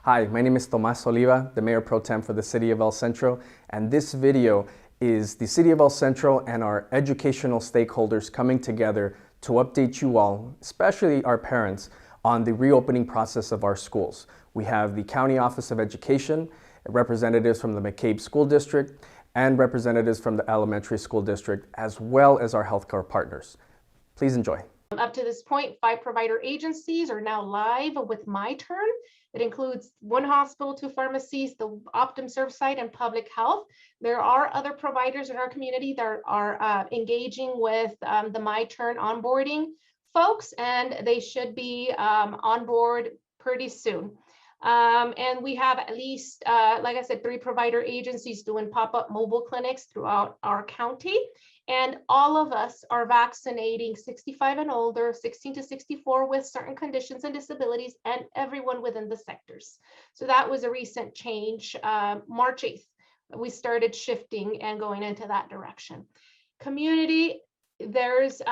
Hi, my name is Tomas Oliva, the Mayor Pro Tem for the City of El Centro, and this video is the City of El Centro and our educational stakeholders coming together to update you all, especially our parents, on the reopening process of our schools. We have the County Office of Education, representatives from the McCabe School District, and representatives from the Elementary School District, as well as our healthcare partners. Please enjoy. Up to this point, 5 provider agencies are now live with MyTurn. It includes 1 hospital, 2 pharmacies, the Optum Serve site, and public health. There are other providers in our community that are engaging with the MyTurn onboarding folks, and they should be on board pretty soon. And we have at least, like I said, 3 provider agencies doing pop-up mobile clinics throughout our county. And all of us are vaccinating 65 and older, 16 to 64 with certain conditions and disabilities, and everyone within the sectors. So that was a recent change. March 8th, we started shifting and going into that direction. Community, there's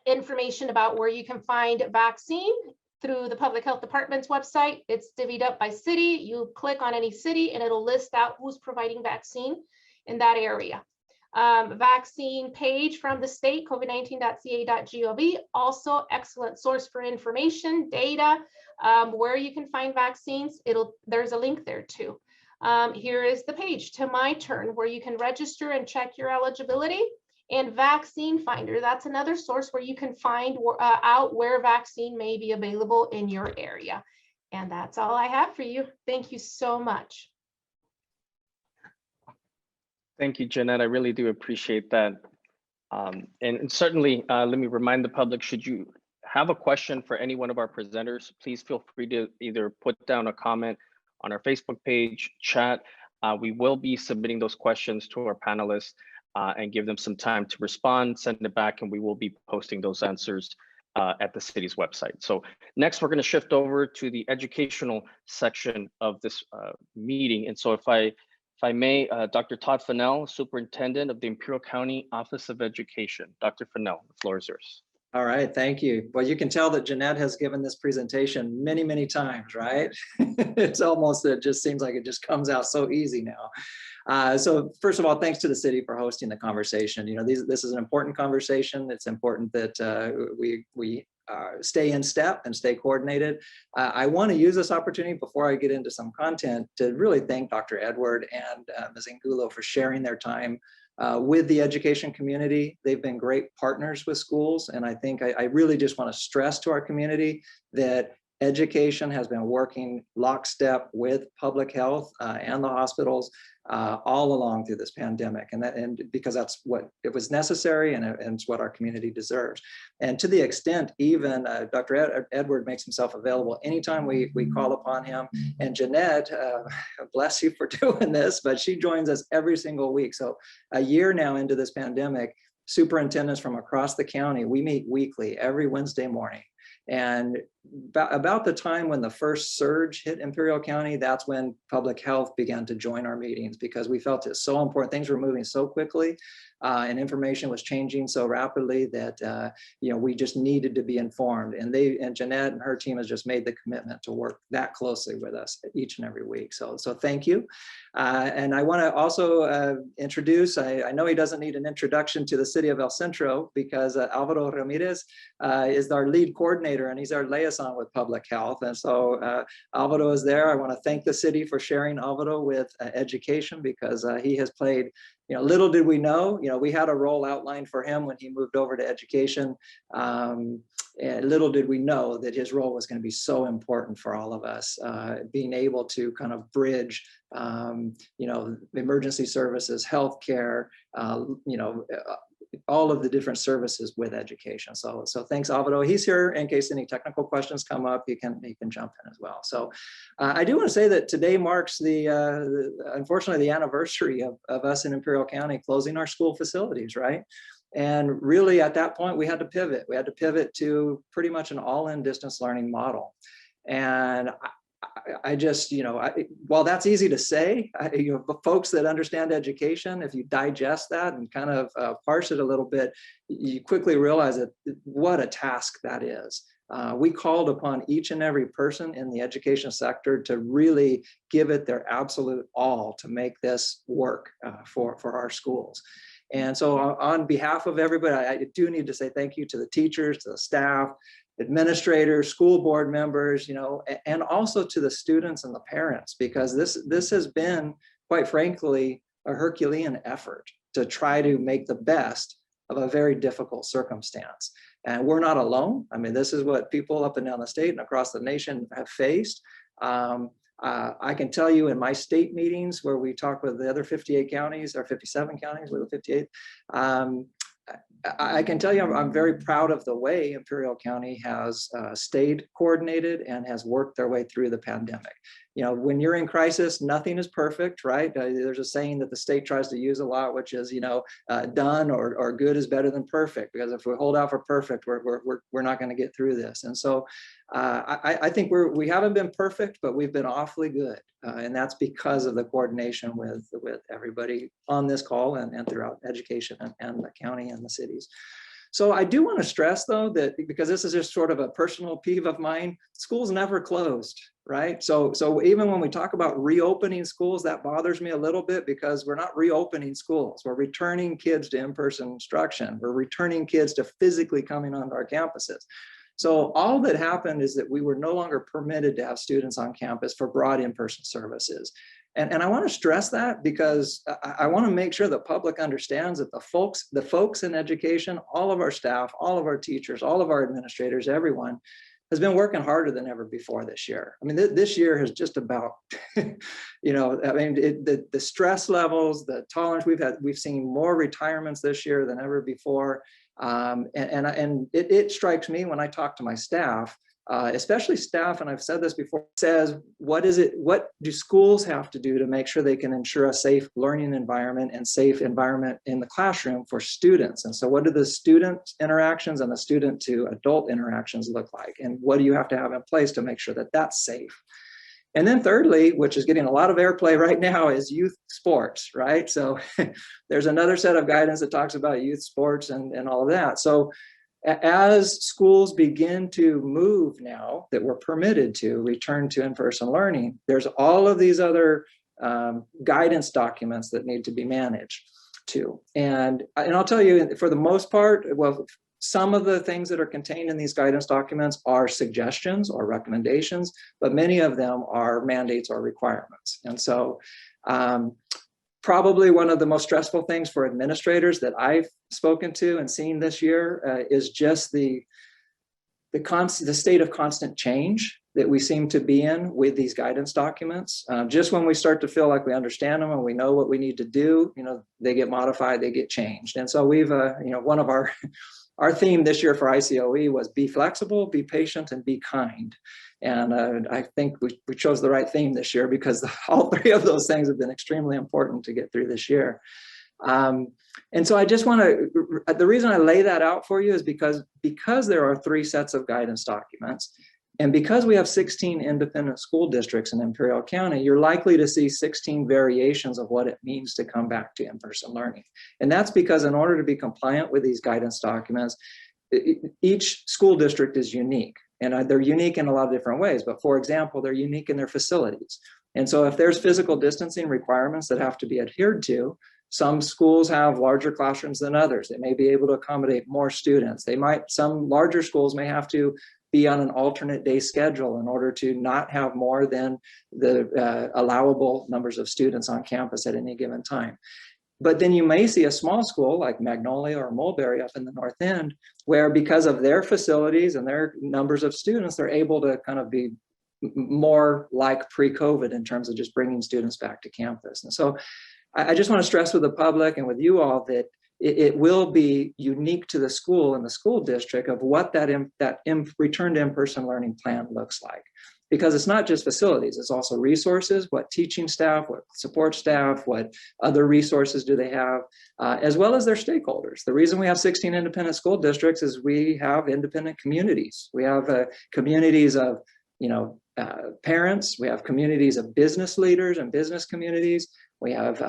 information about where you can find vaccine through the Public Health Department's website. It's divvied up by city. You click on any city and it'll list out who's providing vaccine in that area. Vaccine page from the state, covid19.ca.gov, also excellent source for information, data, where you can find vaccines. There's a link there too. Here is the page to MyTurn, where you can register and check your eligibility. And Vaccine Finder, that's another source where you can find out where vaccine may be available in your area. And that's all I have for you. Thank you so much. Thank you, Jeanette. I really do appreciate that. And certainly, let me remind the public, should you have a question for any one of our presenters, please feel free to either put down a comment on our Facebook page, chat. We will be submitting those questions to our panelists and give them some time to respond, send it back, and we will be posting those answers at the city's website. So next, we're going to shift over to the educational section of this meeting. And so if I may, Dr. Todd Fennell, Superintendent of the Imperial County Office of Education. Dr. Fennell, the floor is yours. All right, thank you. Well, you can tell that Jeanette has given this presentation many, many times, right? It's almost, it just seems like it just comes out so easy now. So first of all, thanks to the city for hosting the conversation. You know, this is an important conversation. It's important that we stay in step and stay coordinated. I want to use this opportunity before I get into some content to really thank Dr. Edward and Ms. Angulo for sharing their time with the education community. They've been great partners with schools, and I think I really just want to stress to our community that education has been working lockstep with public health and the hospitals all along through this pandemic, and because that's what it was necessary, and it's what our community deserves. And to the extent, even Dr. Edward makes himself available anytime we call upon him. And Jeanette, bless you for doing this, but she joins us every single week. So a year now into this pandemic, superintendents from across the county, we meet weekly every Wednesday morning. And about the time when the first surge hit Imperial County, that's when public health began to join our meetings, because we felt it's so important. Things were moving so quickly and information was changing so rapidly that you know, we just needed to be informed. And Jeanette and her team has just made the commitment to work that closely with us each and every week. So thank you. And I want to also introduce, I know he doesn't need an introduction to the city of El Centro, because Alvaro Ramirez is our lead coordinator, and he's our liaison with public health. And so Alvaro is there. I want to thank the city for sharing Alvaro with education, because he has played, you know, little did we know, you know, we had a role outlined for him when he moved over to education. And little did we know that his role was going to be so important for all of us, being able to kind of bridge, you know, emergency services, healthcare, you know, all of the different services with education. So thanks, Alvaro. He's here in case any technical questions come up. He can jump in as well. So I do want to say that today marks unfortunately the anniversary of us in Imperial County closing our school facilities, right? And really at that point we had to pivot. We had to pivot to pretty much an all-in distance learning model. And I just, you know, while that's easy to say, you know, folks that understand education, if you digest that and kind of parse it a little bit, you quickly realize that what a task that is. We called upon each and every person in the education sector to really give it their absolute all to make this work for our schools. And so on behalf of everybody, I do need to say thank you to the teachers, to the staff, administrators, school board members, you know, and also to the students and the parents, because this has been, quite frankly, a Herculean effort to try to make the best of a very difficult circumstance. And we're not alone. I mean, this is what people up and down the state and across the nation have faced. I can tell you in my state meetings where we talk with the other 58 counties or 57 counties, we're the 58, I can tell you I'm very proud of the way Imperial County has stayed coordinated and has worked their way through the pandemic. You know, when you're in crisis, nothing is perfect, right? There's a saying that the state tries to use a lot, which is, you know, done or good is better than perfect, because if we hold out for perfect, we're not going to get through this. And so I think we haven't been perfect, but we've been awfully good. And that's because of the coordination with everybody on this call and throughout education and the county and the cities. So I do want to stress, though, that because this is just sort of a personal peeve of mine, schools never closed, right? So even when we talk about reopening schools, that bothers me a little bit, because we're not reopening schools. We're returning kids to in-person instruction. We're returning kids to physically coming onto our campuses. So all that happened is that we were no longer permitted to have students on campus for broad in-person services. And I want to stress that, because I want to make sure the public understands that the folks in education, all of our staff, all of our teachers, all of our administrators, everyone has been working harder than ever before this year. I mean, this year has just about, you know, I mean, the stress levels, the tolerance we've seen more retirements this year than ever before. And it strikes me when I talk to my staff, especially staff, and I've said this before, says, what do schools have to do to make sure they can ensure a safe learning environment and safe environment in the classroom for students? And so what do the student interactions and the student to adult interactions look like? And what do you have to have in place to make sure that that's safe? And then thirdly, which is getting a lot of airplay right now, is youth sports, right? So there's another set of guidance that talks about youth sports and all of that. So as schools begin to move now, that we're permitted to return to in-person learning, there's all of these other guidance documents that need to be managed too. And I'll tell you, for the most part, well, some of the things that are contained in these guidance documents are suggestions or recommendations, but many of them are mandates or requirements. And so probably one of the most stressful things for administrators that I've spoken to and seen this year is just the state of constant change that we seem to be in with these guidance documents. Just when we start to feel like we understand them and we know what we need to do, you know, they get modified, they get changed. And so we've, you know, one of our theme this year for ICOE was be flexible, be patient, and be kind. And I think we chose the right theme this year, because all three of those things have been extremely important to get through this year. And so I just want to, the reason I lay that out for you is because there are 3 sets of guidance documents, and because we have 16 independent school districts in Imperial County, you're likely to see 16 variations of what it means to come back to in-person learning. And that's because in order to be compliant with these guidance documents, each school district is unique. And they're unique in a lot of different ways, but for example, they're unique in their facilities. And so if there's physical distancing requirements that have to be adhered to, some schools have larger classrooms than others. They may be able to accommodate more students. Some larger schools may have to be on an alternate day schedule in order to not have more than the allowable numbers of students on campus at any given time. But then you may see a small school like Magnolia or Mulberry up in the North End, where because of their facilities and their numbers of students, they're able to kind of be more like pre-COVID in terms of just bringing students back to campus. And so I just want to stress with the public and with you all that it will be unique to the school and the school district of what that return to in-person learning plan looks like. Because it's not just facilities, it's also resources, what teaching staff, what support staff, what other resources do they have, as well as their stakeholders. The reason we have 16 independent school districts is we have independent communities. We have communities of, you know, parents, we have communities of business leaders and business communities. We have,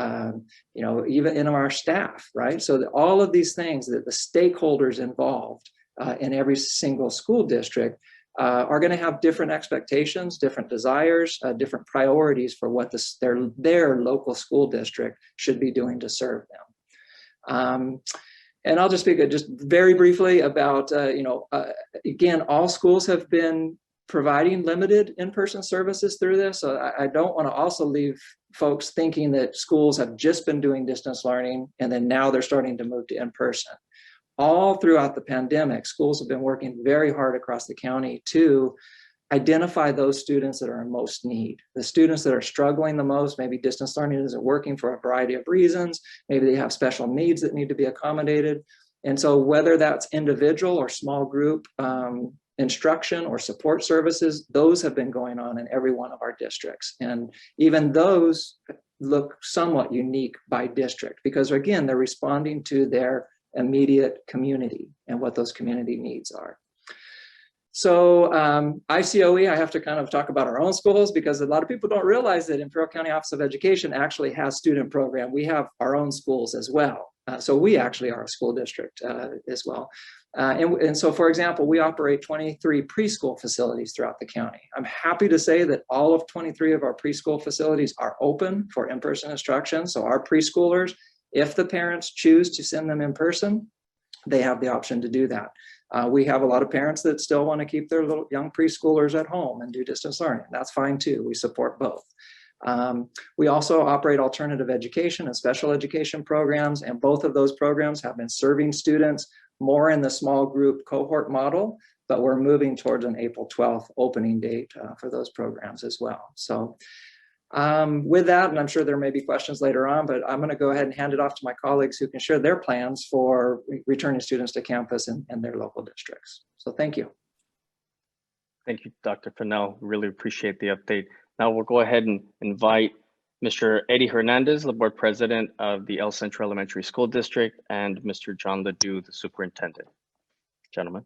you know, even in our staff, right? So that all of these things that the stakeholders involved in every single school district are going to have different expectations, different desires, different priorities for what their local school district should be doing to serve them. And I'll just speak just very briefly about, again, all schools have been providing limited in-person services through this. So I don't want to also leave folks thinking that schools have just been doing distance learning and then now they're starting to move to in-person. All throughout the pandemic, schools have been working very hard across the county to identify those students that are in most need. The students that are struggling the most, maybe distance learning isn't working for a variety of reasons. Maybe they have special needs that need to be accommodated. And so whether that's individual or small group instruction or support services, those have been going on in every one of our districts. And even those look somewhat unique by district because again, they're responding to their immediate community and what those community needs are. So ICOE, I have to kind of talk about our own schools because a lot of people don't realize that Imperial County Office of Education actually has student program. We have our own schools as well. So we actually are a school district as well. And so, for example, we operate 23 preschool facilities throughout the county. I'm happy to say that all of 23 of our preschool facilities are open for in-person instruction. So our preschoolers, if the parents choose to send them in person, they have the option to do that. We have a lot of parents that still want to keep their little young preschoolers at home and do distance learning. That's fine too. We support both. We also operate alternative education and special education programs, and both of those programs have been serving students more in the small group cohort model, but we're moving towards an April 12th opening date for those programs as well. So with that, and I'm sure there may be questions later on, but I'm going to go ahead and hand it off to my colleagues who can share their plans for returning students to campus in their local districts. So thank you. Thank you, Dr. Fennell. Really appreciate the update. Now we'll go ahead and invite Mr. Eddie Hernandez, the board president of the El Centro Elementary School District, and Mr. John Ledoux, the superintendent. Gentlemen.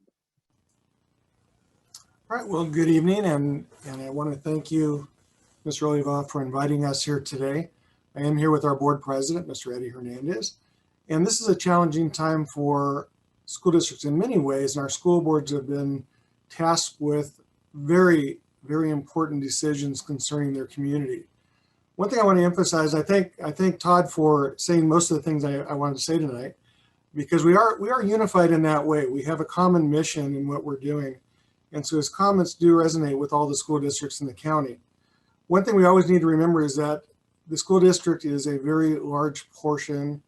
All right, well, good evening, and I want to thank you, Mr. Oliva, for inviting us here today. I am here with our board president, Mr. Eddie Hernandez, and this is a challenging time for school districts in many ways, and our school boards have been tasked with very, very important decisions concerning their community. One thing I want to emphasize, I thank Todd for saying most of the things I wanted to say tonight, because we are unified in that way. We have a common mission in what we're doing, and so his comments do resonate with all the school districts in the county. One thing we always need to remember is that the school district is a very large portion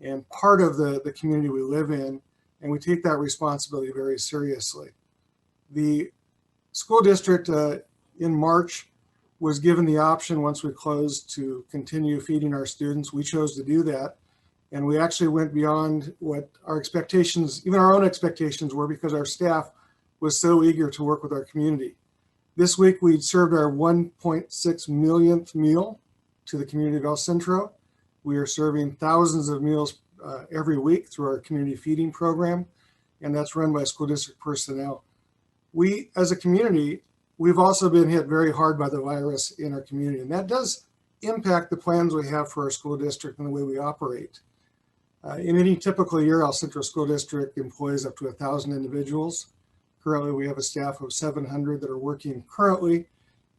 and part of the community we live in, and we take that responsibility very seriously. The school district in March was given the option once we closed to continue feeding our students. We chose to do that, and we actually went beyond what our expectations, even our own expectations were, because our staff was so eager to work with our community. This week, we served our 1.6 millionth meal to the community of El Centro. We are serving thousands of meals every week through our community feeding program, and that's run by school district personnel. We, as a community, we've also been hit very hard by the virus in our community, and that does impact the plans we have for our school district and the way we operate. In any typical year, El Centro School District employs up to 1,000 individuals. Currently, we have a staff of 700 that are working currently,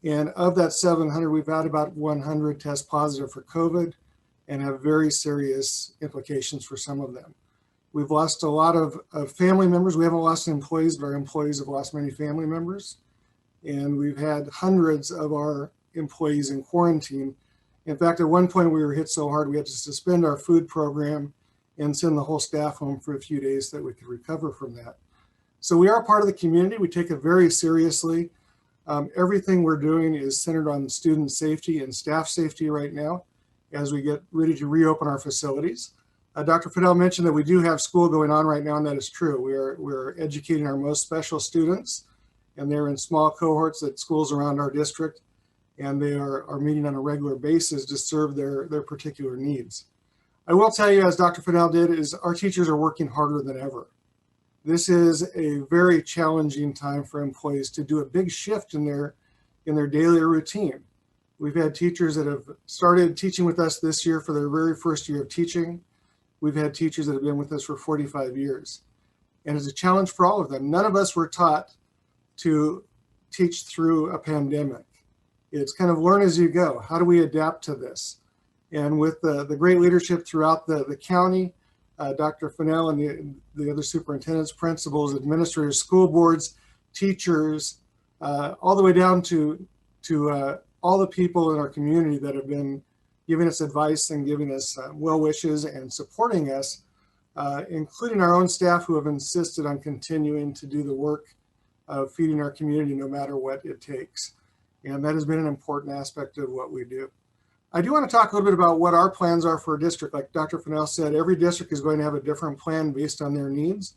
and of that 700, we've had about 100 test positive for COVID and have very serious implications for some of them. We've lost a lot of family members. We haven't lost employees, but our employees have lost many family members. And we've had hundreds of our employees in quarantine. In fact, at one point we were hit so hard we had to suspend our food program and send the whole staff home for a few days so that we could recover from that. So we are part of the community. We take it very seriously. Everything we're doing is centered on student safety and staff safety right now as we get ready to reopen our facilities. Dr. Fennell mentioned that we do have school going on right now, and that is true. We're educating our most special students, and they're in small cohorts at schools around our district, and they are meeting on a regular basis to serve their particular needs. I will tell you, as Dr. Fennell did, is our teachers are working harder than ever. This is a very challenging time for employees to do a big shift in their daily routine. We've had teachers that have started teaching with us this year for their very first year of teaching. We've had teachers that have been with us for 45 years. and it's a challenge for all of them. None of us were taught to teach through a pandemic. It's kind of learn as you go. How do we adapt to this? And with the great leadership throughout the county, Dr. Fennell and the other superintendents, principals, administrators, school boards, teachers, all the way down to all the people in our community that have been giving us advice and giving us well wishes and supporting us, including our own staff who have insisted on continuing to do the work of feeding our community no matter what it takes. And that has been an important aspect of what we do. I do want to talk a little bit about what our plans are for a district. Like Dr. Fennell said, every district is going to have a different plan based on their needs.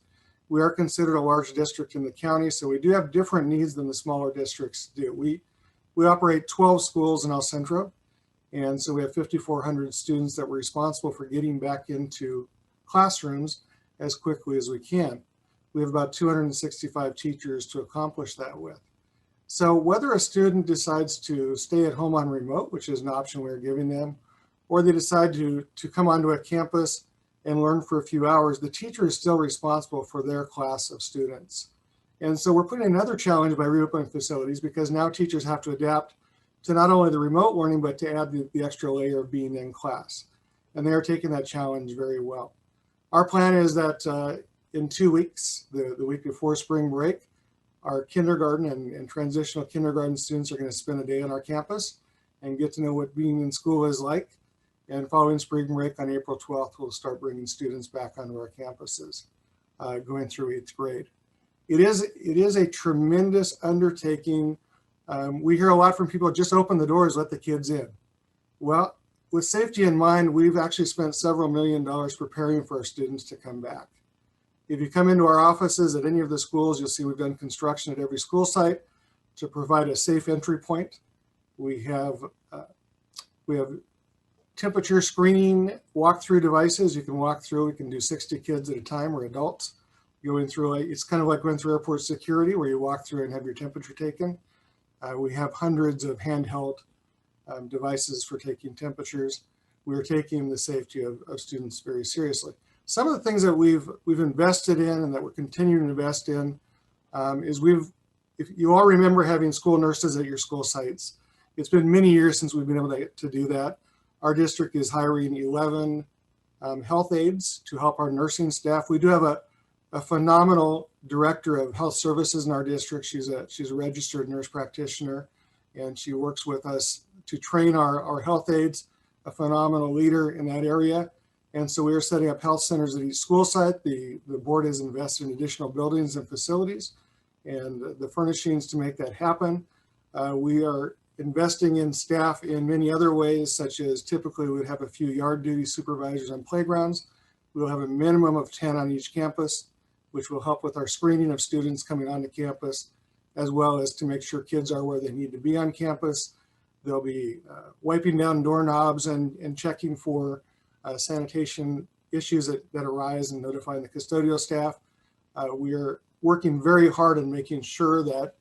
We are considered a large district in the county, so we do have different needs than the smaller districts do. We operate 12 schools in El Centro, and so we have 5,400 students that we're responsible for getting back into classrooms as quickly as we can. We have about 265 teachers to accomplish that with. So whether a student decides to stay at home on remote, which is an option we're giving them, or they decide to come onto a campus and learn for a few hours, the teacher is still responsible for their class of students. And so we're putting another challenge by reopening facilities, because now teachers have to adapt to not only the remote learning, but to add the extra layer of being in class. And they are taking that challenge very well. Our plan is that in 2 weeks, the week before spring break, our kindergarten and transitional kindergarten students are going to spend a day on our campus and get to know what being in school is like. And following spring break on April 12th, we'll start bringing students back onto our campuses, going through 8th grade. It is a tremendous undertaking. We hear a lot from people, just open the doors, let the kids in. Well, with safety in mind, we've actually spent several $1 million preparing for our students to come back. If you come into our offices at any of the schools, you'll see we've done construction at every school site to provide a safe entry point. We have temperature screening walk-through devices. You can walk through, we can do 60 kids at a time or adults. Going through, it's kind of like going through airport security where you walk through and have your temperature taken. We have hundreds of handheld devices for taking temperatures. We're taking the safety of students very seriously. Some of the things that we've invested in and that we're continuing to invest in is if you all remember having school nurses at your school sites. It's been many years since we've been able to do that. Our district is hiring 11 health aides to help our nursing staff. We do have a phenomenal director of health services in our district. She's a registered nurse practitioner, and she works with us to train our health aides, a phenomenal leader in that area. And so we are setting up health centers at each school site. The board has invested in additional buildings and facilities and the furnishings to make that happen. We are investing in staff in many other ways, such as typically we would have a few yard duty supervisors on playgrounds. We'll have a minimum of 10 on each campus, which will help with our screening of students coming onto campus, as well as to make sure kids are where they need to be on campus. They'll be wiping down doorknobs and checking for sanitation issues that arise and notifying the custodial staff. We are working very hard in making sure that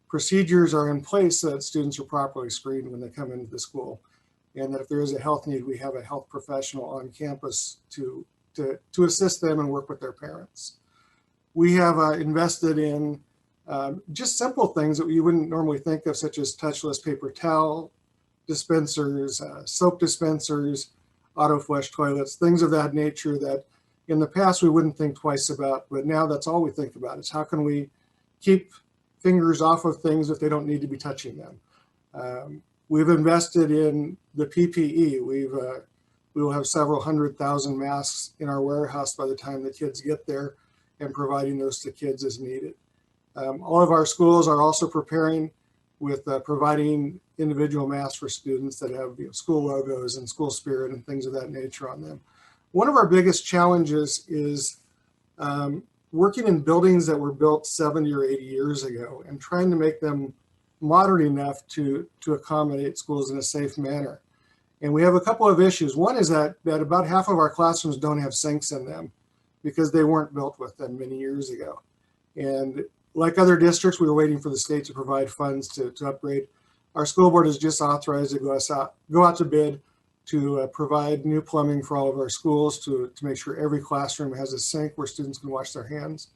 procedures are in place so that students are properly screened when they come into the school. And that if there is a health need, we have a health professional on campus to assist them and work with their parents. We have invested in just simple things that you wouldn't normally think of, such as touchless paper towel dispensers, soap dispensers, auto flush toilets, things of that nature that in the past we wouldn't think twice about, but now that's all we think about is how can we keep fingers off of things if they don't need to be touching them. We've invested in the PPE. We will have several 100,000 masks in our warehouse by the time the kids get there and providing those to kids as needed. All of our schools are also preparing with providing individual masks for students that have school logos and school spirit and things of that nature on them. One of our biggest challenges is working in buildings that were built 70 or 80 years ago and trying to make them modern enough to accommodate schools in a safe manner. And we have a couple of issues. One is that about half of our classrooms don't have sinks in them because they weren't built with them many years ago. And like other districts, we were waiting for the state to provide funds to upgrade. Our school board has just authorized to go out to bid to provide new plumbing for all of our schools to make sure every classroom has a sink where students can wash their hands.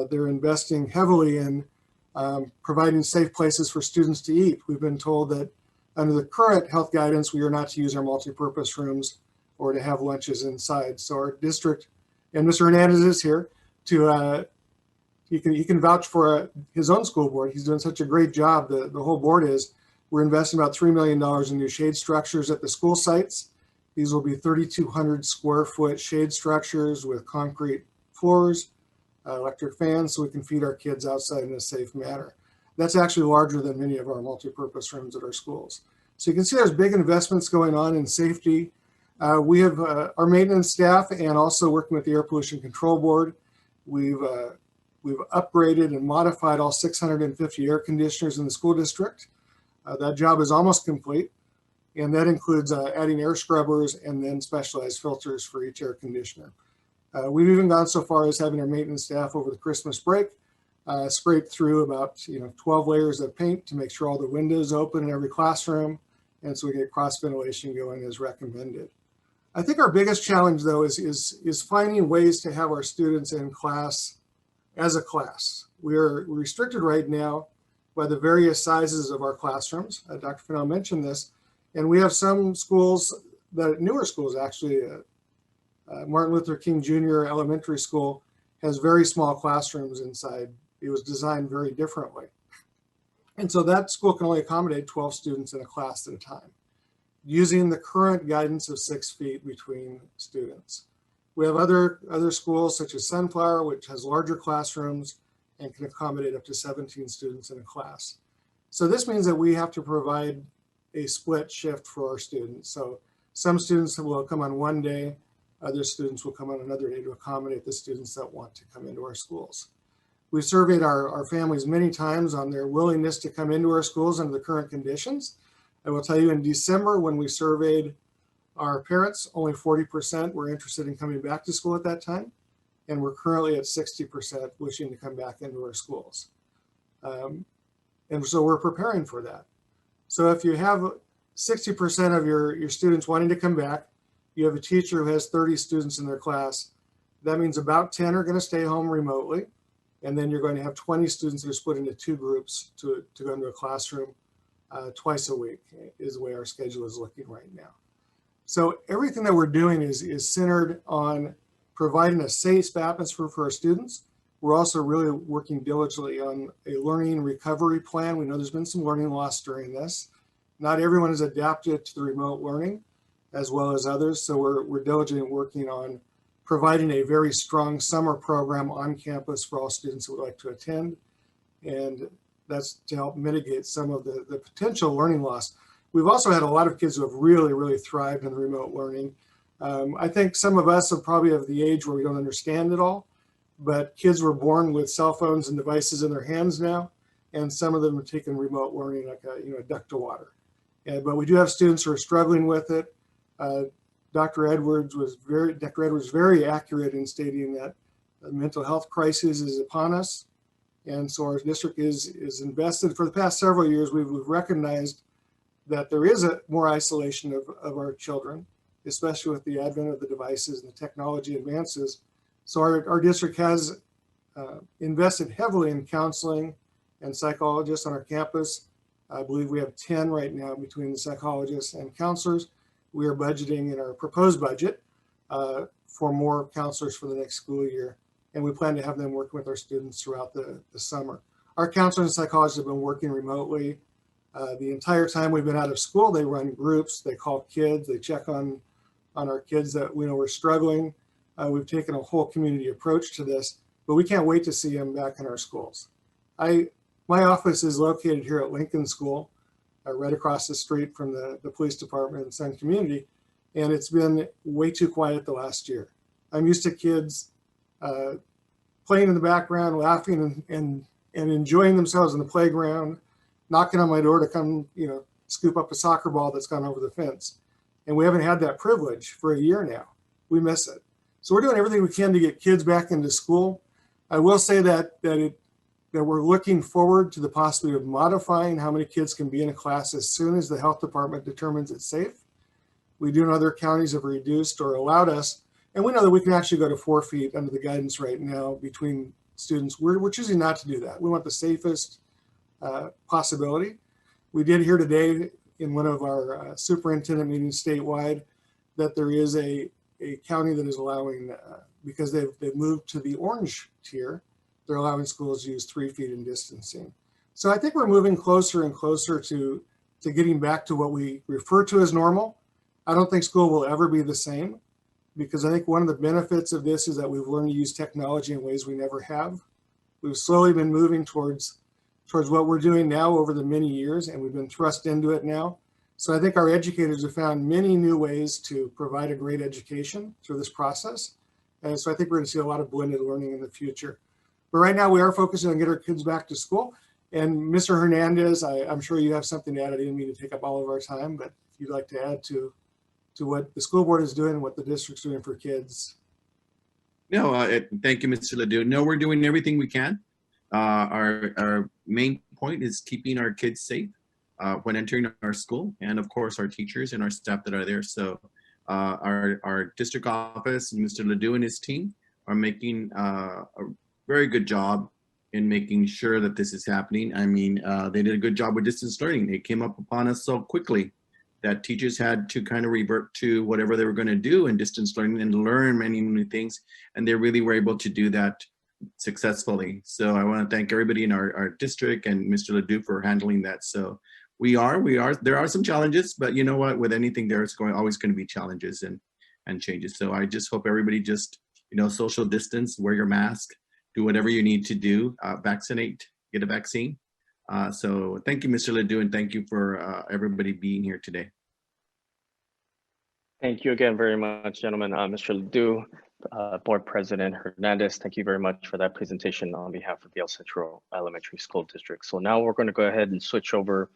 They're investing heavily in providing safe places for students to eat. We've been told that under the current health guidance, we are not to use our multipurpose rooms or to have lunches inside. So our district, and Mr. Hernandez is here to, he can vouch for his own school board. He's doing such a great job. The whole board is. We're investing about $3 million in new shade structures at the school sites. These will be 3,200 square foot shade structures with concrete floors, electric fans, so we can feed our kids outside in a safe manner. That's actually larger than many of our multipurpose rooms at our schools. So you can see there's big investments going on in safety. We have our maintenance staff and also working with the Air Pollution Control Board. We've upgraded and modified all 650 air conditioners in the school district. That job is almost complete, and that includes adding air scrubbers and then specialized filters for each air conditioner. We've even gone so far as having our maintenance staff over the Christmas break scrape through about 12 layers of paint to make sure all the windows open in every classroom, and so we get cross ventilation going as recommended. I think our biggest challenge, though, is finding ways to have our students in class as a class. We're restricted right now by the various sizes of our classrooms. Dr. Fennell mentioned this, and we have some schools, newer schools actually, Martin Luther King Jr. Elementary School has very small classrooms inside. It was designed very differently. And so that school can only accommodate 12 students in a class at a time, using the current guidance of 6 feet between students. We have other schools such as Sunflower, which has larger classrooms and can accommodate up to 17 students in a class. So this means that we have to provide a split shift for our students. So some students will come on one day, other students will come on another day to accommodate the students that want to come into our schools. We've surveyed our families many times on their willingness to come into our schools under the current conditions. I will tell you, in December, when we surveyed our parents, only 40% were interested in coming back to school at that time. And we're currently at 60% wishing to come back into our schools. And so we're preparing for that. So if you have 60% of your students wanting to come back, you have a teacher who has 30 students in their class, that means about 10 are going to stay home remotely. And then you're going to have 20 students that are split into 2 groups to go into a classroom twice a week is the way our schedule is looking right now. So everything that we're doing is centered on providing a safe atmosphere for our students. We're also really working diligently on a learning recovery plan. We know there's been some learning loss during this. Not everyone is adapted to the remote learning as well as others. So we're diligently working on providing a very strong summer program on campus for all students who would like to attend. And that's to help mitigate some of the potential learning loss. We've also had a lot of kids who have really, really thrived in the remote learning. I think some of us are probably of the age where we don't understand it all, but kids were born with cell phones and devices in their hands now, and some of them have taken remote learning like a duck to water. But we do have students who are struggling with it. Dr. Edwards was very accurate in stating that the mental health crisis is upon us, and so our district is invested. For the past several years, we've recognized that there is more isolation of our children, especially with the advent of the devices and the technology advances. So our district has invested heavily in counseling and psychologists on our campus. I believe we have 10 right now between the psychologists and counselors. We are budgeting in our proposed budget for more counselors for the next school year. And we plan to have them working with our students throughout the summer. Our counselors and psychologists have been working remotely the entire time we've been out of school. They run groups, they call kids, they check on our kids that we know are struggling. We've taken a whole community approach to this, but we can't wait to see them back in our schools. My office is located here at Lincoln School, right across the street from the police department and Sun Community, and it's been way too quiet the last year. I'm used to kids playing in the background, laughing and enjoying themselves in the playground, knocking on my door to come, scoop up a soccer ball that's gone over the fence. And we haven't had that privilege for a year now. We miss it. So we're doing everything we can to get kids back into school. I will say that we're looking forward to the possibility of modifying how many kids can be in a class as soon as the health department determines it's safe. We do know other counties have reduced or allowed us, and we know that we can actually go to 4 feet under the guidance right now between students. We're choosing not to do that. We want the safest possibility. We did hear today in one of our superintendent meetings statewide that there is a county that is allowing, because they've moved to the orange tier, they're allowing schools to use 3 feet in distancing. So I think we're moving closer and closer to getting back to what we refer to as normal. I don't think school will ever be the same, because I think one of the benefits of this is that we've learned to use technology in ways we never have. We've slowly been moving towards what we're doing now over the many years, and we've been thrust into it now. So I think our educators have found many new ways to provide a great education through this process. And so I think we're going to see a lot of blended learning in the future. But right now we are focusing on getting our kids back to school. And Mr. Hernandez, I'm sure you have something to add. I didn't mean to take up all of our time, but if you'd like to add to what the school board is doing and what the district's doing for kids. No, thank you, Mr. Ledoux. No, we're doing everything we can. Our main point is keeping our kids safe when entering our school, and of course our teachers and our staff that are there. So our district office, Mr. Ledoux and his team are making a very good job in making sure that this is happening. I mean, they did a good job with distance learning. It came up upon us so quickly that teachers had to kind of revert to whatever they were going to do in distance learning and learn many new things. And they really were able to do that successfully. So I want to thank everybody in our district and Mr. Ledoux for handling that. So there are some challenges, but you know what, with anything, there's always going to be challenges and changes. So I just hope everybody just, social distance, wear your mask, do whatever you need to do, vaccinate, get a vaccine. So thank you, Mr. Ledoux, and thank you for everybody being here today. Thank you again very much, gentlemen. Mr. Ledoux, Board President Hernandez, thank you very much for that presentation on behalf of the El Centro Elementary School District. So now we're going to go ahead and switch over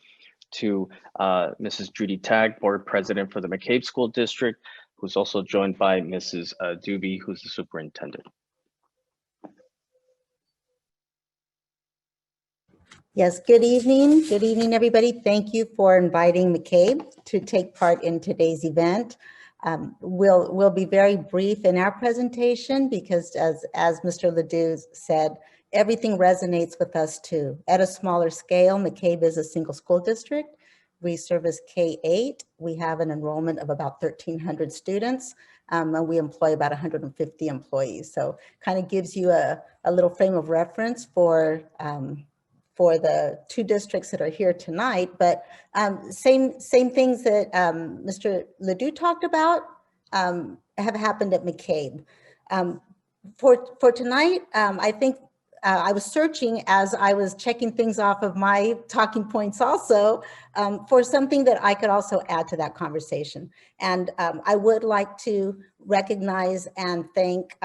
to Mrs. Judy Tagg, Board President for the McCabe School District, who's also joined by Mrs. Doobie, who's the Superintendent. Yes, good evening. Good evening, everybody. Thank you for inviting McCabe to take part in today's event. We'll be very brief in our presentation because as Mr. Ledoux said, everything resonates with us too. At a smaller scale, McCabe is a single school district. We service K-8. We have an enrollment of about 1,300 students, and we employ about 150 employees. So kind of gives you a little frame of reference for the two districts that are here tonight, but same things that Mr. Ledoux talked about have happened at McCabe. For tonight, I think I was searching as I was checking things off of my talking points also for something that I could also add to that conversation. And I would like to recognize and thank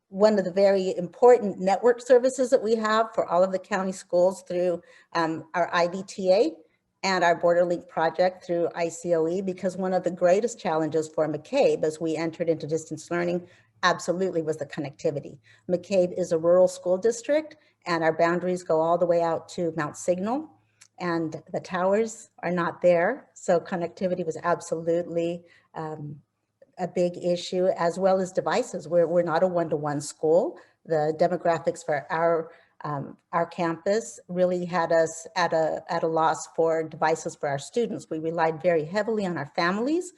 one of the very important network services that we have for all of the county schools through our IDTA and our Border Link project through ICOE, because one of the greatest challenges for McCabe as we entered into distance learning absolutely was the connectivity. McCabe is a rural school district and our boundaries go all the way out to Mount Signal and the towers are not there. So connectivity was absolutely a big issue, as well as devices. We're not a one-to-one school. The demographics for our campus really had us at a loss for devices for our students. We relied very heavily on our families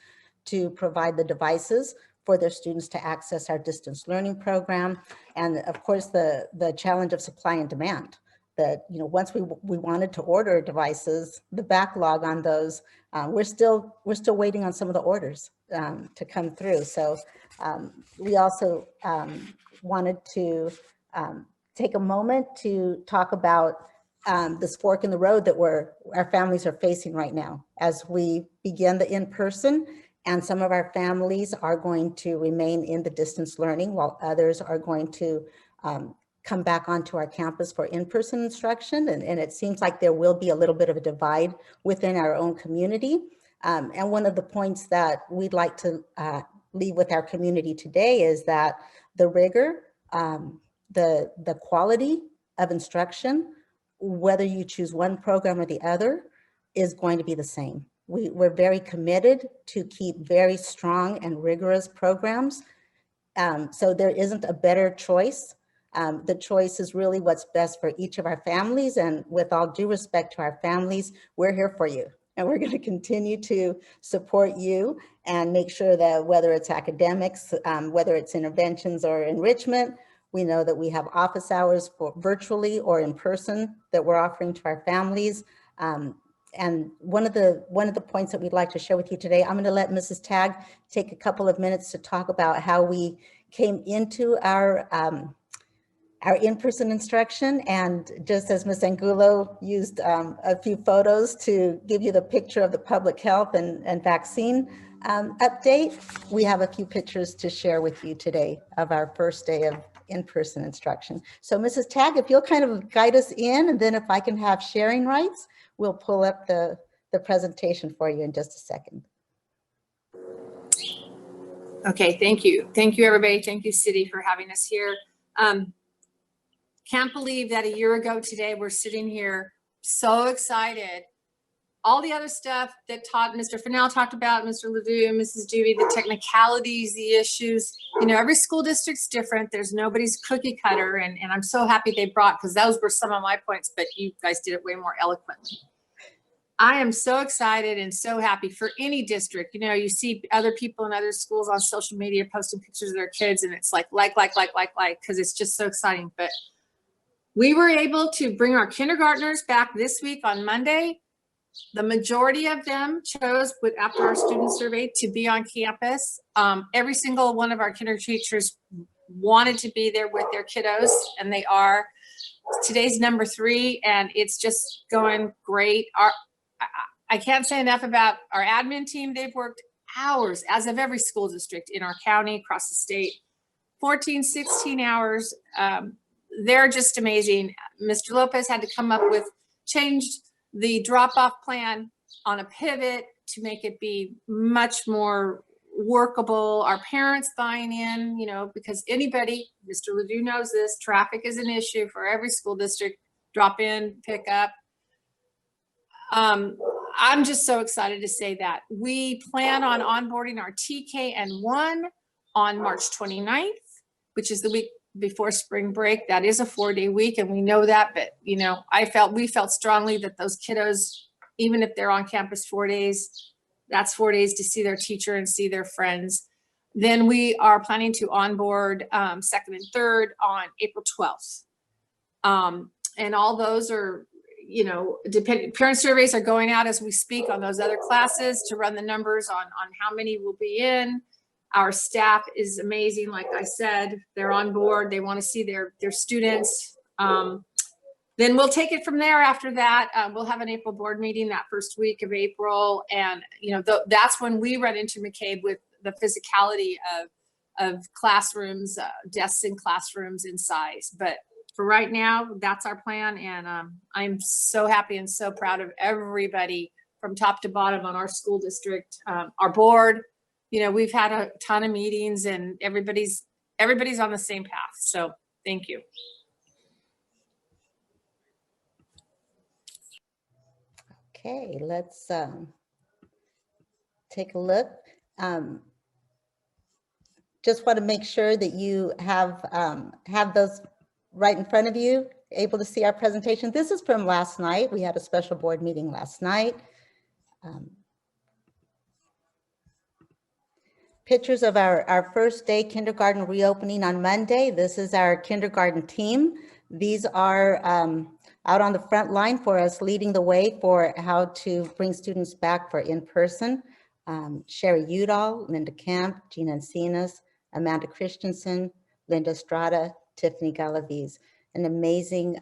to provide the devices for their students to access our distance learning program. And of course, the challenge of supply and demand. That once we wanted to order devices, the backlog on those, we're still waiting on some of the orders to come through. So we also wanted to take a moment to talk about this fork in the road that our families are facing right now as we begin the in-person, and some of our families are going to remain in the distance learning while others are going to come back onto our campus for in-person instruction. And it seems like there will be a little bit of a divide within our own community. And one of the points that we'd like to leave with our community today is that the rigor, the quality of instruction, whether you choose one program or the other, is going to be the same. We're very committed to keep very strong and rigorous programs. So there isn't a better choice The choice is really what's best for each of our families. And with all due respect to our families, we're here for you. And we're going to continue to support you and make sure that whether it's academics, whether it's interventions or enrichment, we know that we have office hours for virtually or in person that we're offering to our families. And one of the points that we'd like to share with you today, I'm going to let Mrs. Tagg take a couple of minutes to talk about how we came into our in-person instruction. And just as Ms. Angulo used a few photos to give you the picture of the public health and vaccine update, we have a few pictures to share with you today of our first day of in-person instruction. So Mrs. Tagg, if you'll kind of guide us in, and then if I can have sharing rights, we'll pull up the presentation for you in just a second. Okay, thank you. Thank you, everybody. Thank you, City, for having us here. Can't believe that a year ago today, we're sitting here so excited. All the other stuff that Mr. Fennell talked about, Mr. Ledoux, Mrs. Dewey, the technicalities, the issues, you know, every school district's different. There's nobody's cookie cutter. And I'm so happy they brought, because those were some of my points, but you guys did it way more eloquently. I am so excited and so happy for any district. You know, you see other people in other schools on social media posting pictures of their kids, and it's like, because it's just so exciting. But we were able to bring our kindergartners back this week on Monday. The majority of them chose, after our student survey, to be on campus. Every single one of our kinder teachers wanted to be there with their kiddos, and they are. Today's number 3, and it's just going great. I can't say enough about our admin team. They've worked hours, as of every school district in our county, across the state, 14, 16 hours. They're just amazing. Mr. Lopez had to come up with, changed the drop-off plan on a pivot to make it be much more workable. Our parents buying in, you know, because anybody, Mr. Ledoux knows this, traffic is an issue for every school district, drop in, pick up. I'm just so excited to say that. We plan on onboarding our TKN1 on March 29th, which is the week before spring break. That is a 4-day week, and we know that, but you know, we felt strongly that those kiddos, even if they're on campus 4 days, that's 4 days to see their teacher and see their friends. Then we are planning to onboard 2nd and 3rd on April 12th. And all those are, you know, parent surveys are going out as we speak on those other classes to run the numbers on how many will be in. Our staff is amazing. Like I said, they're on board. They want to see their students. Then we'll take it from there. After that, we'll have an April board meeting that first week of April. And, you know, that's when we run into McCabe with the physicality of classrooms, desks in classrooms and size. But for right now, that's our plan. And I'm so happy and so proud of everybody from top to bottom on our school district, our board. You know, we've had a ton of meetings, and everybody's on the same path. So thank you. Okay, let's take a look. Just want to make sure that you have those right in front of you, able to see our presentation. This is from last night. We had a special board meeting last night. Pictures of our first day kindergarten reopening on Monday. This is our kindergarten team. These are out on the front line for us, leading the way for how to bring students back for in-person. Sherry Udall, Linda Camp, Gina Encinas, Amanda Christensen, Linda Estrada, Tiffany Galaviz, an amazing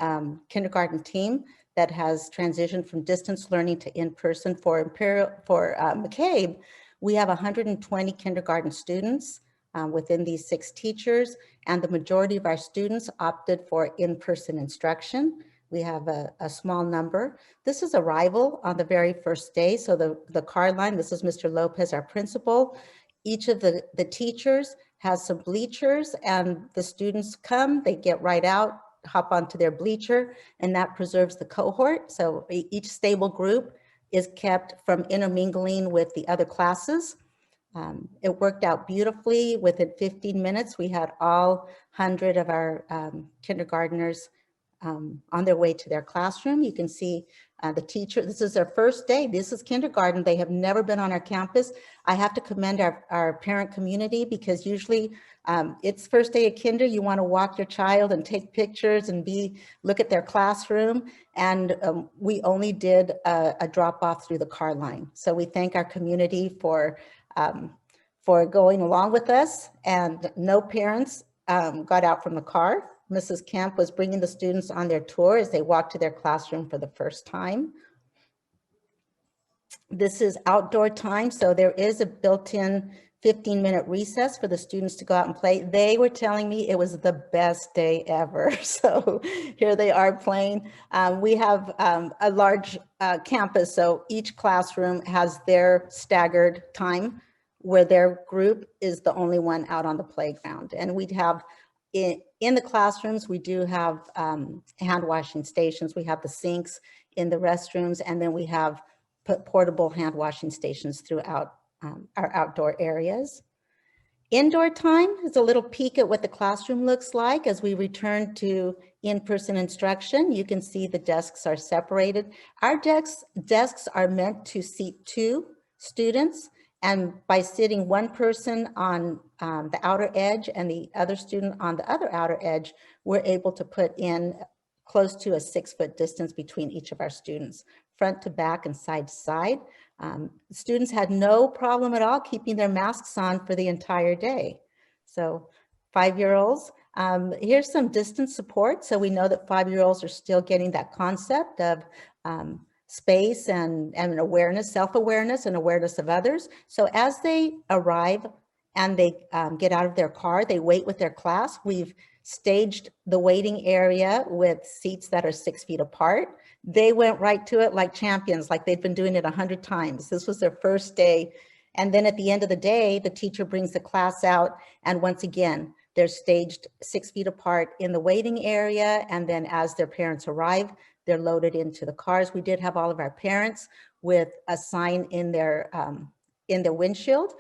kindergarten team that has transitioned from distance learning to in-person. For McCabe, we have 120 kindergarten students within these 6 teachers, and the majority of our students opted for in-person instruction. We have a small number. This is arrival on the very first day. So the card line, this is Mr. Lopez, our principal. Each of the teachers has some bleachers, and the students come, they get right out, hop onto their bleacher, and that preserves the cohort. So each stable group is kept from intermingling with the other classes. It worked out beautifully. Within 15 minutes, we had all 100 of our kindergartners on their way to their classroom. You can see the teacher, this is their first day. This is kindergarten. They have never been on our campus. I have to commend our parent community because usually it's first day of kinder. You want to walk your child and take pictures and look at their classroom. And we only did a drop off through the car line. So we thank our community for going along with us, and no parents got out from the car. Mrs. Kemp was bringing the students on their tour as they walked to their classroom for the first time. This is outdoor time, so there is a built-in 15-minute recess for the students to go out and play. They were telling me it was the best day ever. So here they are playing. We have a large campus, so each classroom has their staggered time where their group is the only one out on the playground. And we'd have in the classrooms, we do have hand washing stations. We have the sinks in the restrooms, and then we have portable hand washing stations throughout our outdoor areas. Indoor time is a little peek at what the classroom looks like as we return to in-person instruction. You can see the desks are separated. Our desks are meant to seat 2 students. And by sitting one person on the outer edge and the other student on the other outer edge, we're able to put in close to a 6-foot distance between each of our students, front to back and side to side. Students had no problem at all keeping their masks on for the entire day. So 5-year-olds, here's some distance support. So we know that 5-year-olds are still getting that concept of space and awareness, self-awareness and awareness of others. So as they arrive and they get out of their car, they wait with their class. We've staged the waiting area with seats that are 6 feet apart. They went right to it like champions, like they'd been doing it 100 times. This was their first day. And then at the end of the day, the teacher brings the class out. And once again, they're staged 6 feet apart in the waiting area. And then as their parents arrive, they're loaded into the cars. We did have all of our parents with a sign in their windshield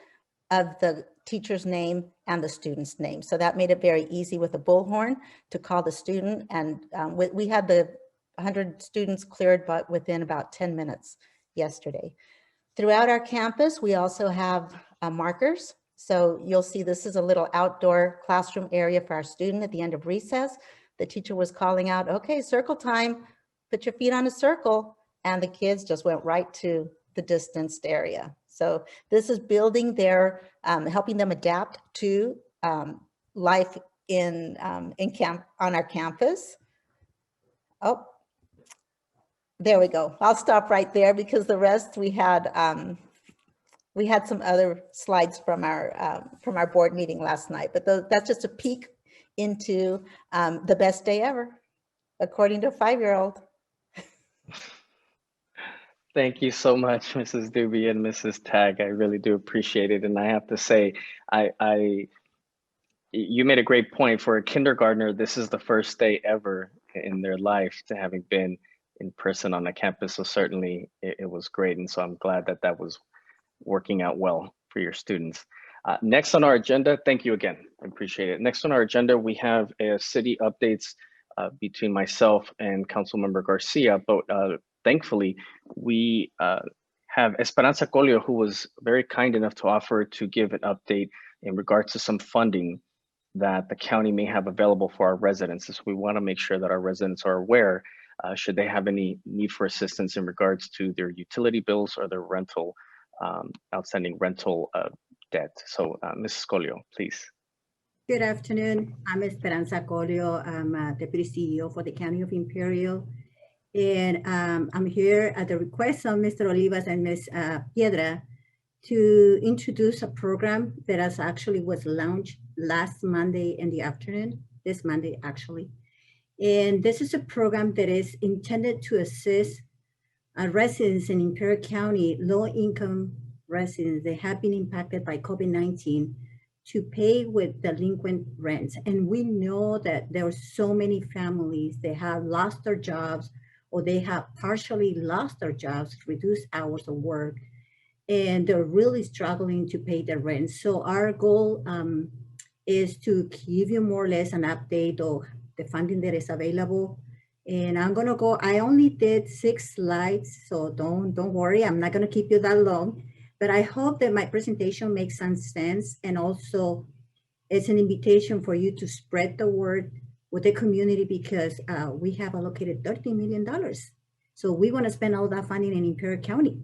of the teacher's name and the student's name. So that made it very easy with a bullhorn to call the student. And we had the 100 students cleared, but within about 10 minutes yesterday. Throughout our campus, we also have markers. So you'll see this is a little outdoor classroom area for our student at the end of recess. The teacher was calling out, okay, circle time. Put your feet on a circle, and the kids just went right to the distanced area. So this is building their, helping them adapt to life on our campus. Oh, there we go. I'll stop right there because the rest we had some other slides from our board meeting last night, but that's just a peek into the best day ever, according to a 5-year-old. Thank you so much, Mrs. Doobie and Mrs. Tagg. I really do appreciate it. And I have to say, you made a great point. For a kindergartner, this is the first day ever in their life to having been in person on a campus. So certainly it was great. And so I'm glad that that was working out well for your students. Next on our agenda, thank you again. I appreciate it. Next on our agenda, we have city updates between myself and Councilmember Garcia, but thankfully, we have Esperanza Colio, who was very kind enough to offer to give an update in regards to some funding that the county may have available for our residents. So we want to make sure that our residents are aware should they have any need for assistance in regards to their utility bills or their rental, outstanding rental debt. So Mrs. Colio, please. Good afternoon. I'm Esperanza Colio. I'm Deputy CEO for the County of Imperial. And I'm here at the request of Mr. Olivas and Ms. Piedra to introduce a program that was launched last Monday in the afternoon, this Monday actually. And this is a program that is intended to assist residents in Imperial County, low-income residents that have been impacted by COVID-19 to pay with delinquent rents. And we know that there are so many families that have lost their jobs or they have partially lost their jobs, reduced hours of work. and they're really struggling to pay the rent. So our goal is to give you more or less an update of the funding that is available. And I'm gonna go, I only did 6 slides, so don't worry, I'm not gonna keep you that long, but I hope that my presentation makes some sense, and also it's an invitation for you to spread the word with the community, because we have allocated $13 million. So we wanna spend all that funding in Imperial County.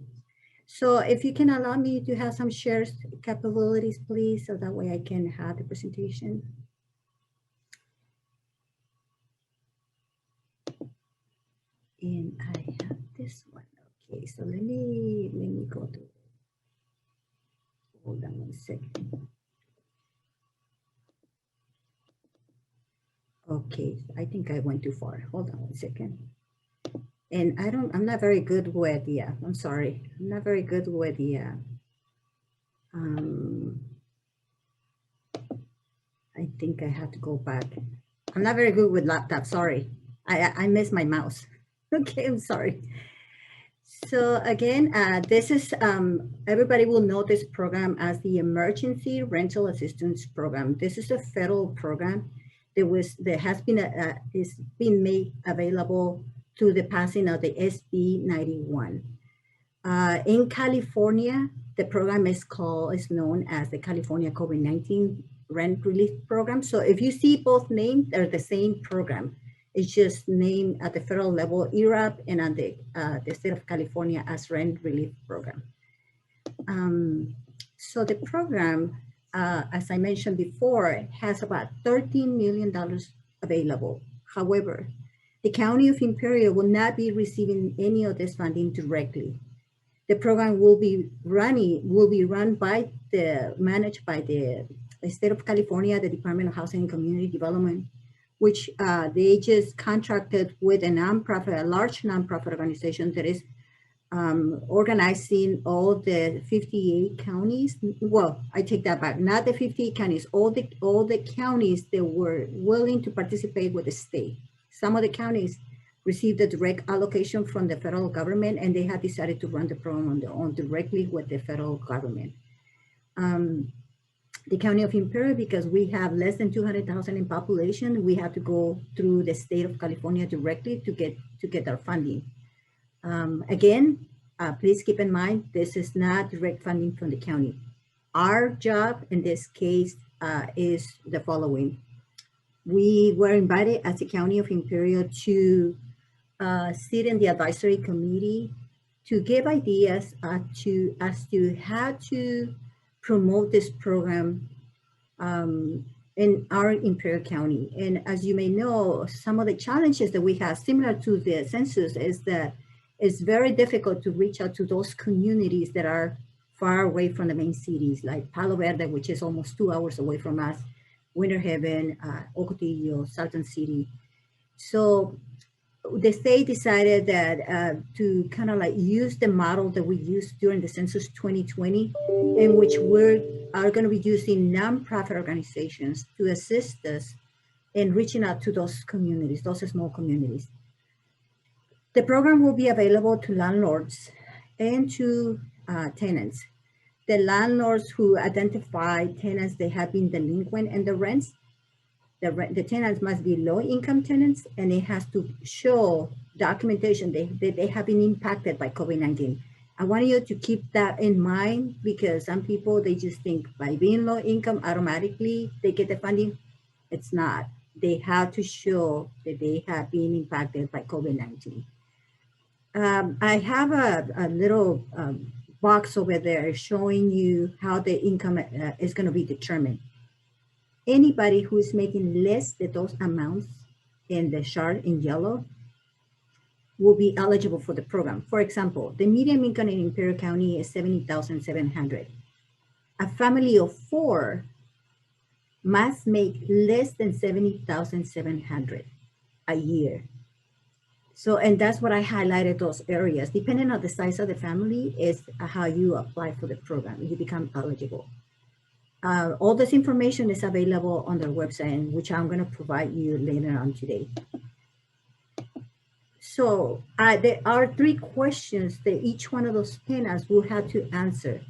So if you can allow me to have some shares capabilities, please, so that way I can have the presentation. And I have this one. Okay, so let me go to, hold on 1 second. Okay, I think I went too far. Hold on 1 second. And I'm not very good with the, I'm sorry. I'm not very good with the, I think I have to go back. I'm not very good with laptop, sorry. I missed my mouse. Okay, I'm sorry. So again, this is, everybody will know this program as the Emergency Rental Assistance Program. This is a federal program that has been, is being made available through the passing of the SB 91. In California, the program is known as the California COVID-19 Rent Relief Program. So if you see both names, they're the same program. It's just named at the federal level, ERAP, and at the state of California as Rent Relief Program. So the program, as I mentioned before, has about $13 million available. However, the County of Imperial will not be receiving any of this funding directly. The program will be run by managed by the state of California, the Department of Housing and Community Development, which they just contracted with a nonprofit, a large nonprofit organization that is organizing all the 58 counties. Well, I take that back, not the 58 counties, all the counties that were willing to participate with the state. Some of the counties received a direct allocation from the federal government, and they had decided to run the program on their own directly with the federal government. The County of Imperial, because we have less than 200,000 in population, we have to go through the state of California directly to get our funding. Again, please keep in mind, this is not direct funding from the county. Our job in this case is the following. We were invited as the County of Imperial to sit in the advisory committee to give ideas as to how to promote this program in our Imperial County. And as you may know, some of the challenges that we have, similar to the census, is that it's very difficult to reach out to those communities that are far away from the main cities, like Palo Verde, which is almost 2 hours away from us, Winter Haven, Ocotillo, Salton City. So the state decided that to kind of like use the model that we used during the census 2020, in which we are going to be using nonprofit organizations to assist us in reaching out to those communities, those small communities. The program will be available to landlords and to tenants. The landlords who identify tenants that have been delinquent in the rents, the tenants must be low-income tenants, and it has to show documentation that they have been impacted by COVID-19. I want you to keep that in mind, because some people, they just think by being low-income, automatically they get the funding. It's not. They have to show that they have been impacted by COVID-19. I have a little box over there showing you how the income is going to be determined. Anybody who is making less than those amounts in the chart in yellow will be eligible for the program. For example, the median income in Imperial County is $70,700. A family of 4 must make less than $70,700 a year. So, and that's what I highlighted, those areas. Depending on the size of the family is how you apply for the program, you become eligible. All this information is available on their website, which I'm going to provide you later on today. So there are 3 questions that each one of those tenants will have to answer.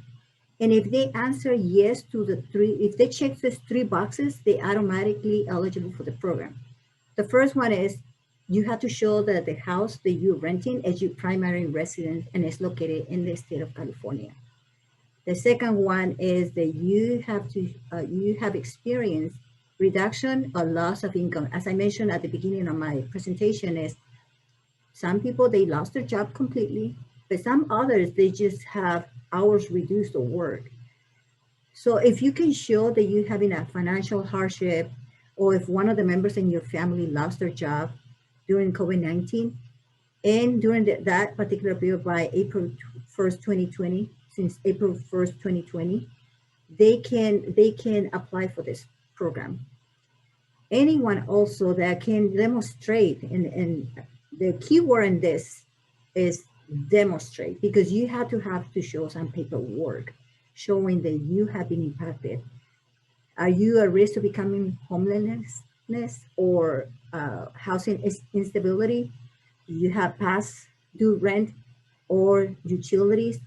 And if they answer yes to the 3, if they check these 3 boxes, they automatically eligible for the program. The first one is you have to show that the house that you're renting is your primary residence and is located in the state of California. The second one is that you have experienced reduction or loss of income. As I mentioned at the beginning of my presentation, is some people, they lost their job completely, but some others, they just have hours reduced or work. So if you can show that you're having a financial hardship, or if one of the members in your family lost their job during COVID-19, and during that particular period by April 1st, 2020, since April 1st, 2020, they can apply for this program. Anyone also that can demonstrate, and the key word in this is demonstrate, because you have to show some paperwork showing that you have been impacted. Are you at risk of becoming homelessness or housing instability? Do you have past due rent or utilities,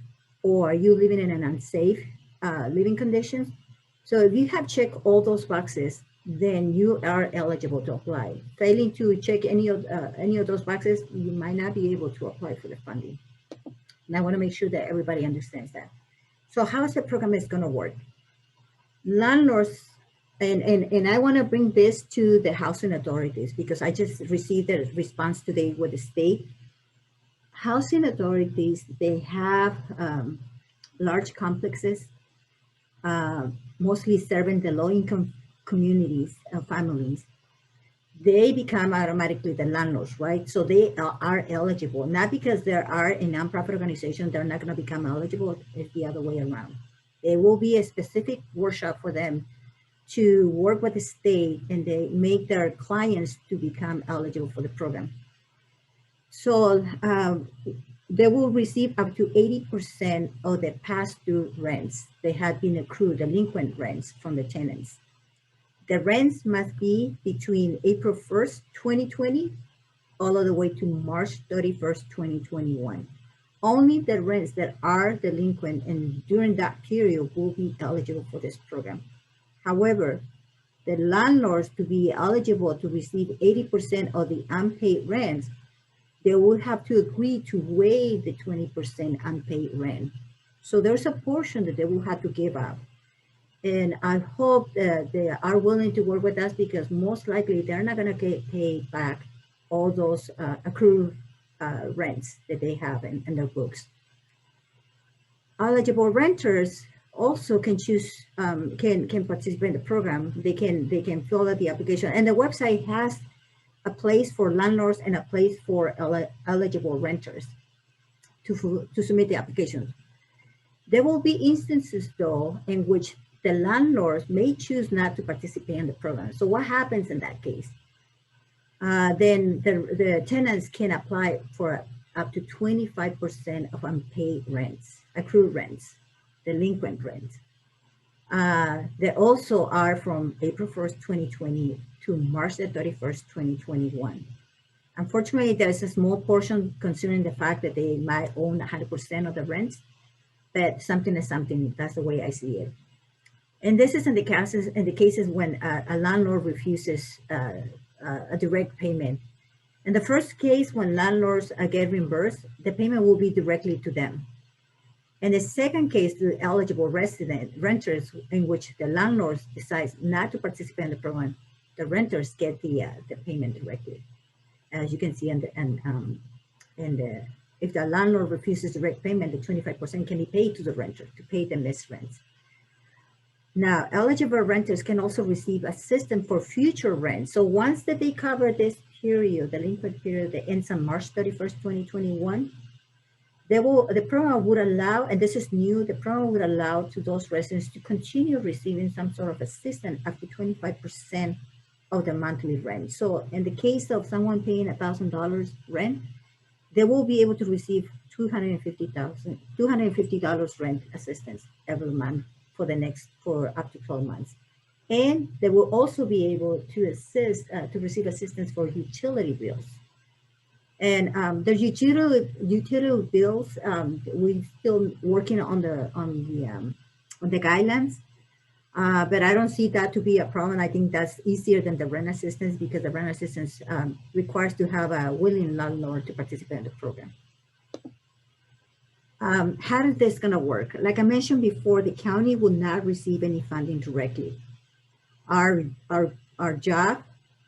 or are you living in an unsafe living conditions? So if you have checked all those boxes, then you are eligible to apply. Failing to check any of those boxes, you might not be able to apply for the funding. And I want to make sure that everybody understands that. So how is the program is going to work? Landlords, and I want to bring this to the housing authorities, because I just received a response today with the state. Housing authorities, they have large complexes, mostly serving the low-income communities and families. They become automatically the landlords, right? So they are eligible, not because they are a nonprofit organization, they're not going to become eligible. It's the other way around. There will be a specific workshop for them to work with the state, and they make their clients to become eligible for the program. So they will receive up to 80% of the past due rents they had been accrued, delinquent rents from the tenants. The rents must be between April 1st, 2020, all the way to March 31st, 2021. Only the rents that are delinquent and during that period will be eligible for this program. However, the landlords, to be eligible to receive 80% of the unpaid rents, they will have to agree to waive the 20% unpaid rent. So there's a portion that they will have to give up. And I hope that they are willing to work with us, because most likely they're not going to get paid back all those accrued rents that they have in their books. Eligible renters also can choose, can participate in the program. They can fill out the application, and the website has a place for landlords and a place for eligible renters to submit the application. There will be instances though in which the landlords may choose not to participate in the program. So what happens in that case? Then the tenants can apply for up to 25% of unpaid rents, accrued rents, delinquent rents. They also are from April 1st, 2020 to March 31st, 2021. Unfortunately, there's a small portion considering the fact that they might own 100% of the rents, but something is something. That's the way I see it. And this is in the cases when a landlord refuses a direct payment. In the first case, when landlords get reimbursed, the payment will be directly to them. In the second case, the eligible renters, in which the landlord decides not to participate in the program, the renters get the payment directly. As you can see, if the landlord refuses direct payment, the 25% can be paid to the renter to pay the missed rents. Now, eligible renters can also receive assistance for future rent. So once that they cover this period, the delinquent period that ends on March 31st, 2021, the program would allow, and this is new, the program would allow to those residents to continue receiving some sort of assistance up to 25% of the monthly rent. So in the case of someone paying $1,000 rent, they will be able to receive $250 rent assistance every month for up to 12 months. And they will also be able to receive assistance for utility bills. And the utility bills, we're still working on the guidelines. But I don't see that to be a problem. I think that's easier than the rent assistance because the rent assistance requires to have a willing landlord to participate in the program. How is this gonna work? Like I mentioned before, the county will not receive any funding directly. Our job,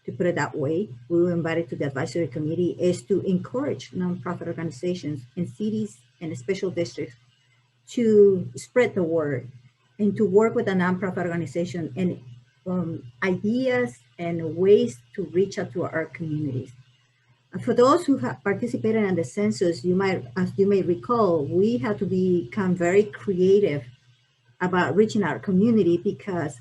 to put it that way, we were invited to the advisory committee, is to encourage nonprofit organizations in cities and special districts to spread the word and to work with a nonprofit organization and ideas and ways to reach out to our communities. For those who have participated in the census, as you may recall, we had to become very creative about reaching our community because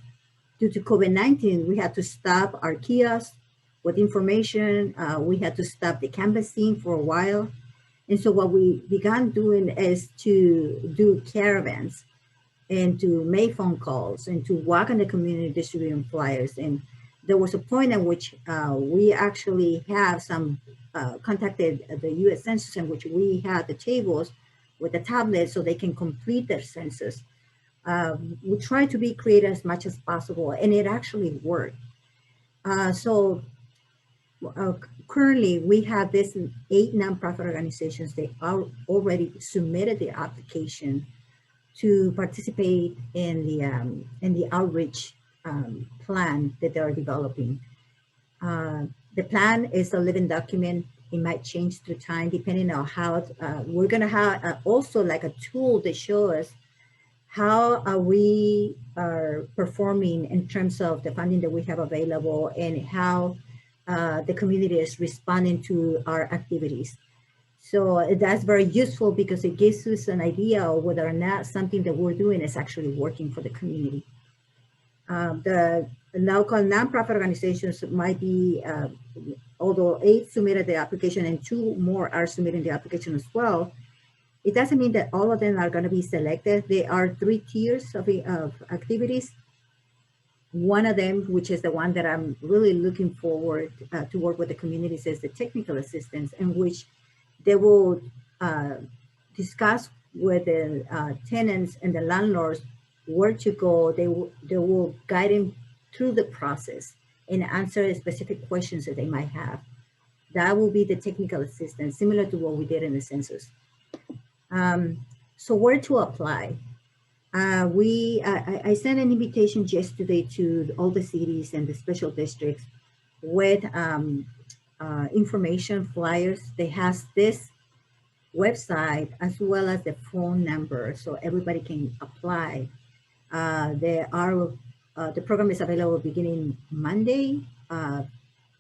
due to COVID-19, we had to stop our kiosks with information. We had to stop the canvassing for a while. And so what we began doing is to do caravans and to make phone calls and to walk in the community distributing flyers. And there was a point in which we actually have contacted the US Census in which we had the tables with the tablets so they can complete their census. We try to be creative as much as possible, and it actually worked. Currently, we have this 8 nonprofit organizations. They already submitted the application to participate in the outreach plan that they are developing. The plan is a living document. It might change through time depending on how we're going to have also like a tool to show us how we are performing in terms of the funding that we have available and how the community is responding to our activities. So that's very useful because it gives us an idea of whether or not something that we're doing is actually working for the community. The local nonprofit organizations might be, although 8 submitted the application and 2 more are submitting the application as well, it doesn't mean that all of them are going to be selected. There are 3 tiers of activities. One of them, which is the one that I'm really looking forward to work with the communities, is the technical assistance, in which they will discuss with the tenants and the landlords where to go. They will guide them through the process and answer specific questions that they might have. That will be the technical assistance, similar to what we did in the census. So where to apply? I sent an invitation yesterday to all the cities and the special districts with information flyers. They have this website as well as the phone number so everybody can apply. The program is available beginning Monday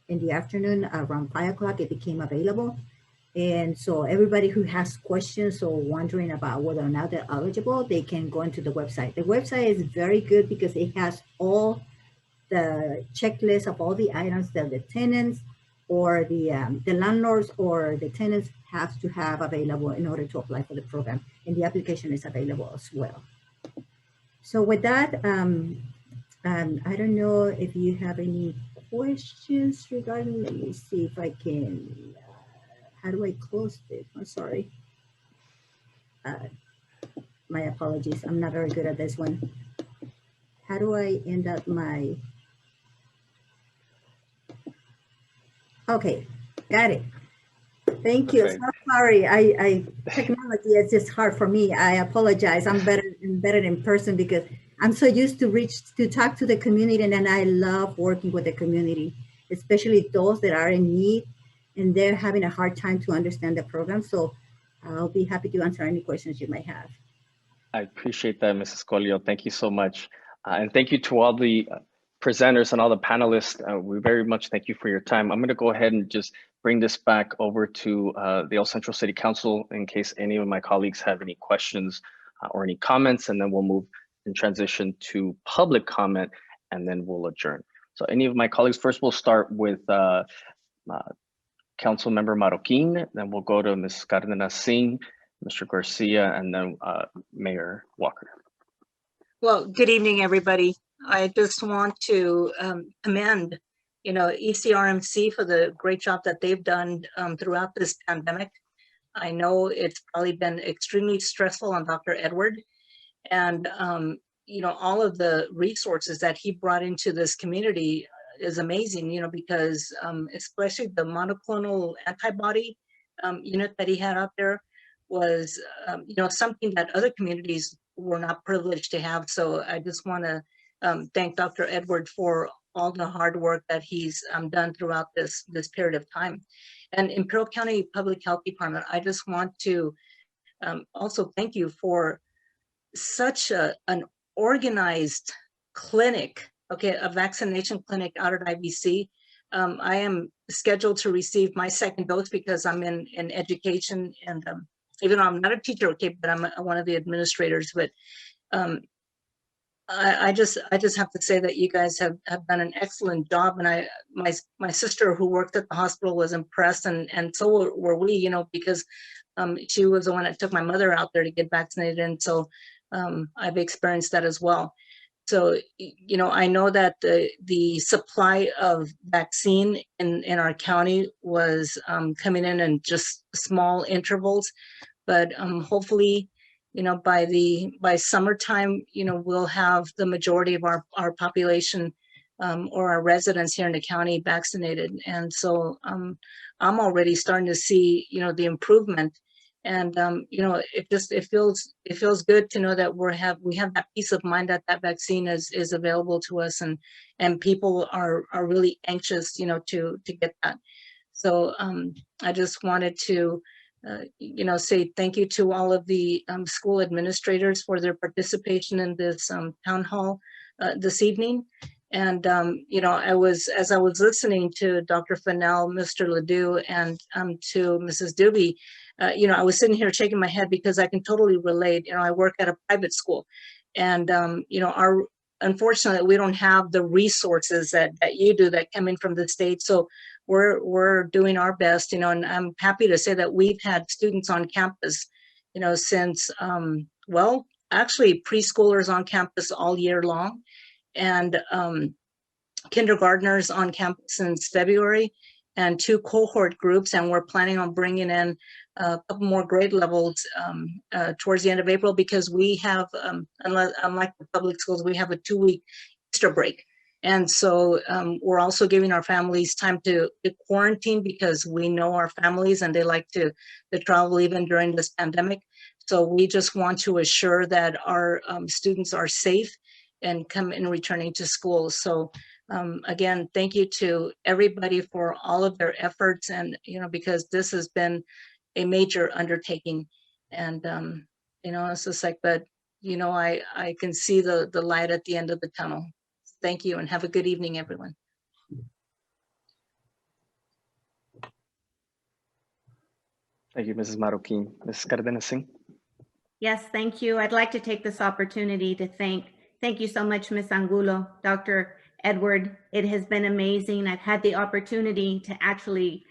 in the afternoon around 5 o'clock. It became available. And so everybody who has questions or wondering about whether or not they're eligible, they can go into the website. The website is very good because it has all the checklist of all the items that the tenants or the landlords or the tenants have to have available in order to apply for the program. And the application is available as well. So with that, I don't know if you have any questions regarding, let me see if I can, how do I close this? I'm sorry. My apologies. I'm not very good at this one. How do I end up my, okay, got it. Thank you. Okay. So sorry. Technology is just hard for me. I apologize. I'm better in person because I'm so used to talk to the community, and I love working with the community, especially those that are in need and they're having a hard time to understand the program. So I'll be happy to answer any questions you might have. I appreciate that, Mrs. Colio. Thank you so much. And thank you to all the presenters and all the panelists. We very much thank you for your time. I'm going to go ahead and just bring this back over to the El Centro City Council in case any of my colleagues have any questions or any comments, and then we'll move and transition to public comment, and then we'll adjourn. So any of my colleagues, first we'll start with Council Member Marroquin, then we'll go to Ms. Cardenas Singh, Mr. Garcia, and then Mayor Walker. Well, good evening, everybody. I just want to amend ECRMC for the great job that they've done throughout this pandemic. I know it's probably been extremely stressful on Dr. Edward, and all of the resources that he brought into this community is amazing, because especially the monoclonal antibody unit that he had out there was, something that other communities were not privileged to have. So I just want to thank Dr. Edward for all the hard work that he's done throughout this period of time. And Imperial County Public Health Department, I just want to also thank you for such an organized clinic, a vaccination clinic out at IBC. I am scheduled to receive my second dose because I'm in education, and even though I'm not a teacher, but I'm one of the administrators, but I just have to say that you guys have done an excellent job, and my sister who worked at the hospital was impressed, and so were we, because she was the one that took my mother out there to get vaccinated, and so I've experienced that as well. So I know that the supply of vaccine in our county was coming in just small intervals, but hopefully, by summertime, we'll have the majority of our population or our residents here in the county vaccinated. And so I'm already starting to see, the improvement. And it feels good to know that we have that peace of mind that vaccine is available to us, and people are really anxious, to get that. So I just wanted to say thank you to all of the school administrators for their participation in this town hall this evening. And as I was listening to Dr. Fennell, Mr. Ledoux, and to Mrs. Doobie, I was sitting here shaking my head because I can totally relate. I work at a private school, and unfortunately we don't have the resources that you do that come in from the state. So we're doing our best, and I'm happy to say that we've had students on campus, since actually preschoolers on campus all year long, and kindergartners on campus since February, and 2 cohort groups, and we're planning on bringing in a couple more grade levels towards the end of April, because we have, unlike the public schools, we have a 2-week Easter break. And so we're also giving our families time to quarantine, because we know our families and they like to travel even during this pandemic. So we just want to assure that our students are safe and come in returning to school. So again, thank you to everybody for all of their efforts, and because this has been a major undertaking, and it's just like, but I can see the light at the end of the tunnel. Thank you, and have a good evening, everyone. Thank you, Mrs. Marroquin. Mrs. Cardenas-Singh. Yes, thank you. I'd like to take this opportunity to thank you so much, Ms. Angulo, Dr. Edward. It has been amazing. I've had the opportunity to actually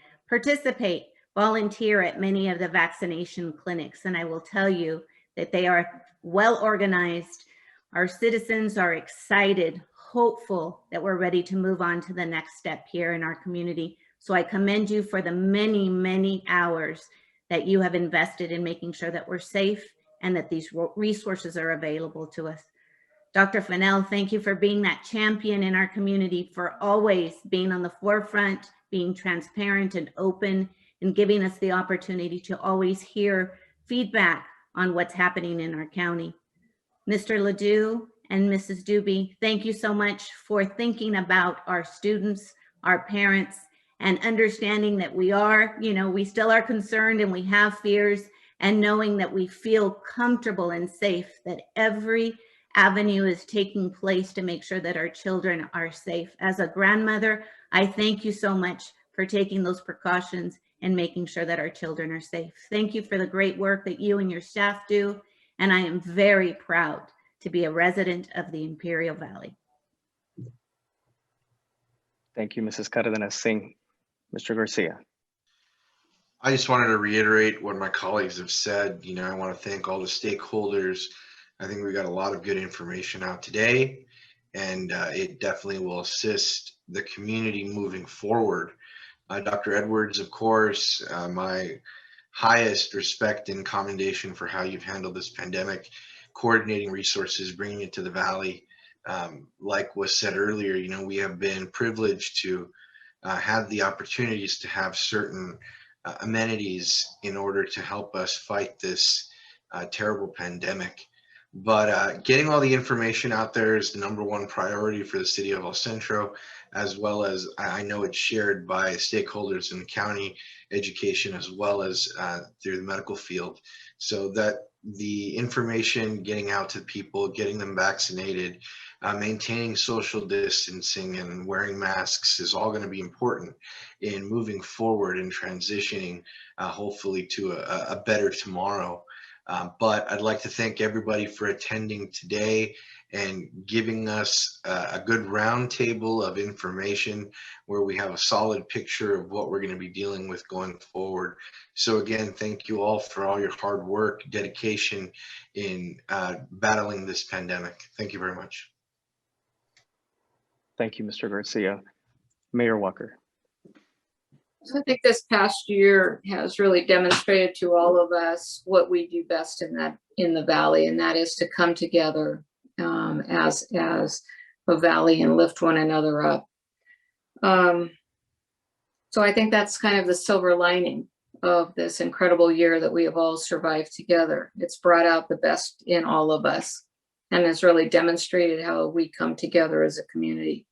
volunteer at many of the vaccination clinics, and I will tell you that they are well organized. Our citizens are excited, hopeful that we're ready to move on to the next step here in our community. So I commend you for the many, many hours that you have invested in making sure that we're safe and that these resources are available to us. Dr. Fennell, thank you for being that champion in our community, for always being on the forefront, being transparent and open, and giving us the opportunity to always hear feedback on what's happening in our county. Mr. Ledoux and Mrs. Doobie, thank you so much for thinking about our students, our parents, and understanding that we still are concerned and we have fears, and knowing that we feel comfortable and safe, that every avenue is taking place to make sure that our children are safe. As a grandmother, I thank you so much for taking those precautions and making sure that our children are safe. Thank you for the great work that you and your staff do, and I am very proud to be a resident of the Imperial Valley. Thank you, Mrs. Cardenas-Singh. Mr. Garcia. I just wanted to reiterate what my colleagues have said. I want to thank all the stakeholders. I think we got a lot of good information out today. and it definitely will assist the community moving forward. Dr. Edwards, of course, my highest respect and commendation for how you've handled this pandemic, coordinating resources, bringing it to the Valley. Like was said earlier, you know, we have been privileged to have the opportunities to have certain amenities in order to help us fight this terrible pandemic. But getting all the information out there is the #1 priority for the city of El Centro, as well as I know it's shared by stakeholders in the county, education, as well as through the medical field, so that the information getting out to people, getting them vaccinated, maintaining social distancing and wearing masks is all going to be important in moving forward and transitioning hopefully to a better tomorrow. But I'd like to thank everybody for attending today and giving us a good roundtable of information where we have a solid picture of what we're going to be dealing with going forward. So again, thank you all for all your hard work, dedication in battling this pandemic. Thank you very much. Thank you, Mr. Garcia. Mayor Walker. So I think this past year has really demonstrated to all of us what we do best in the Valley, and that is to come together as a Valley and lift one another up. So I think that's kind of the silver lining of this incredible year that we have all survived together. It's brought out the best in all of us and has really demonstrated how we come together as a community.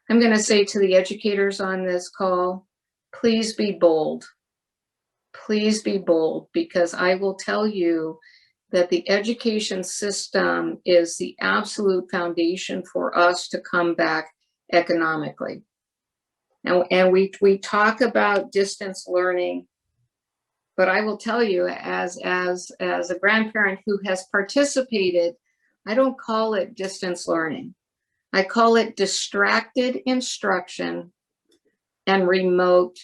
I'm going to say to the educators on this call, please be bold. Please be bold, because I will tell you that the education system is the absolute foundation for us to come back economically. And we talk about distance learning, but I will tell you, as a grandparent who has participated, I don't call it distance learning. I call it distracted instruction and remote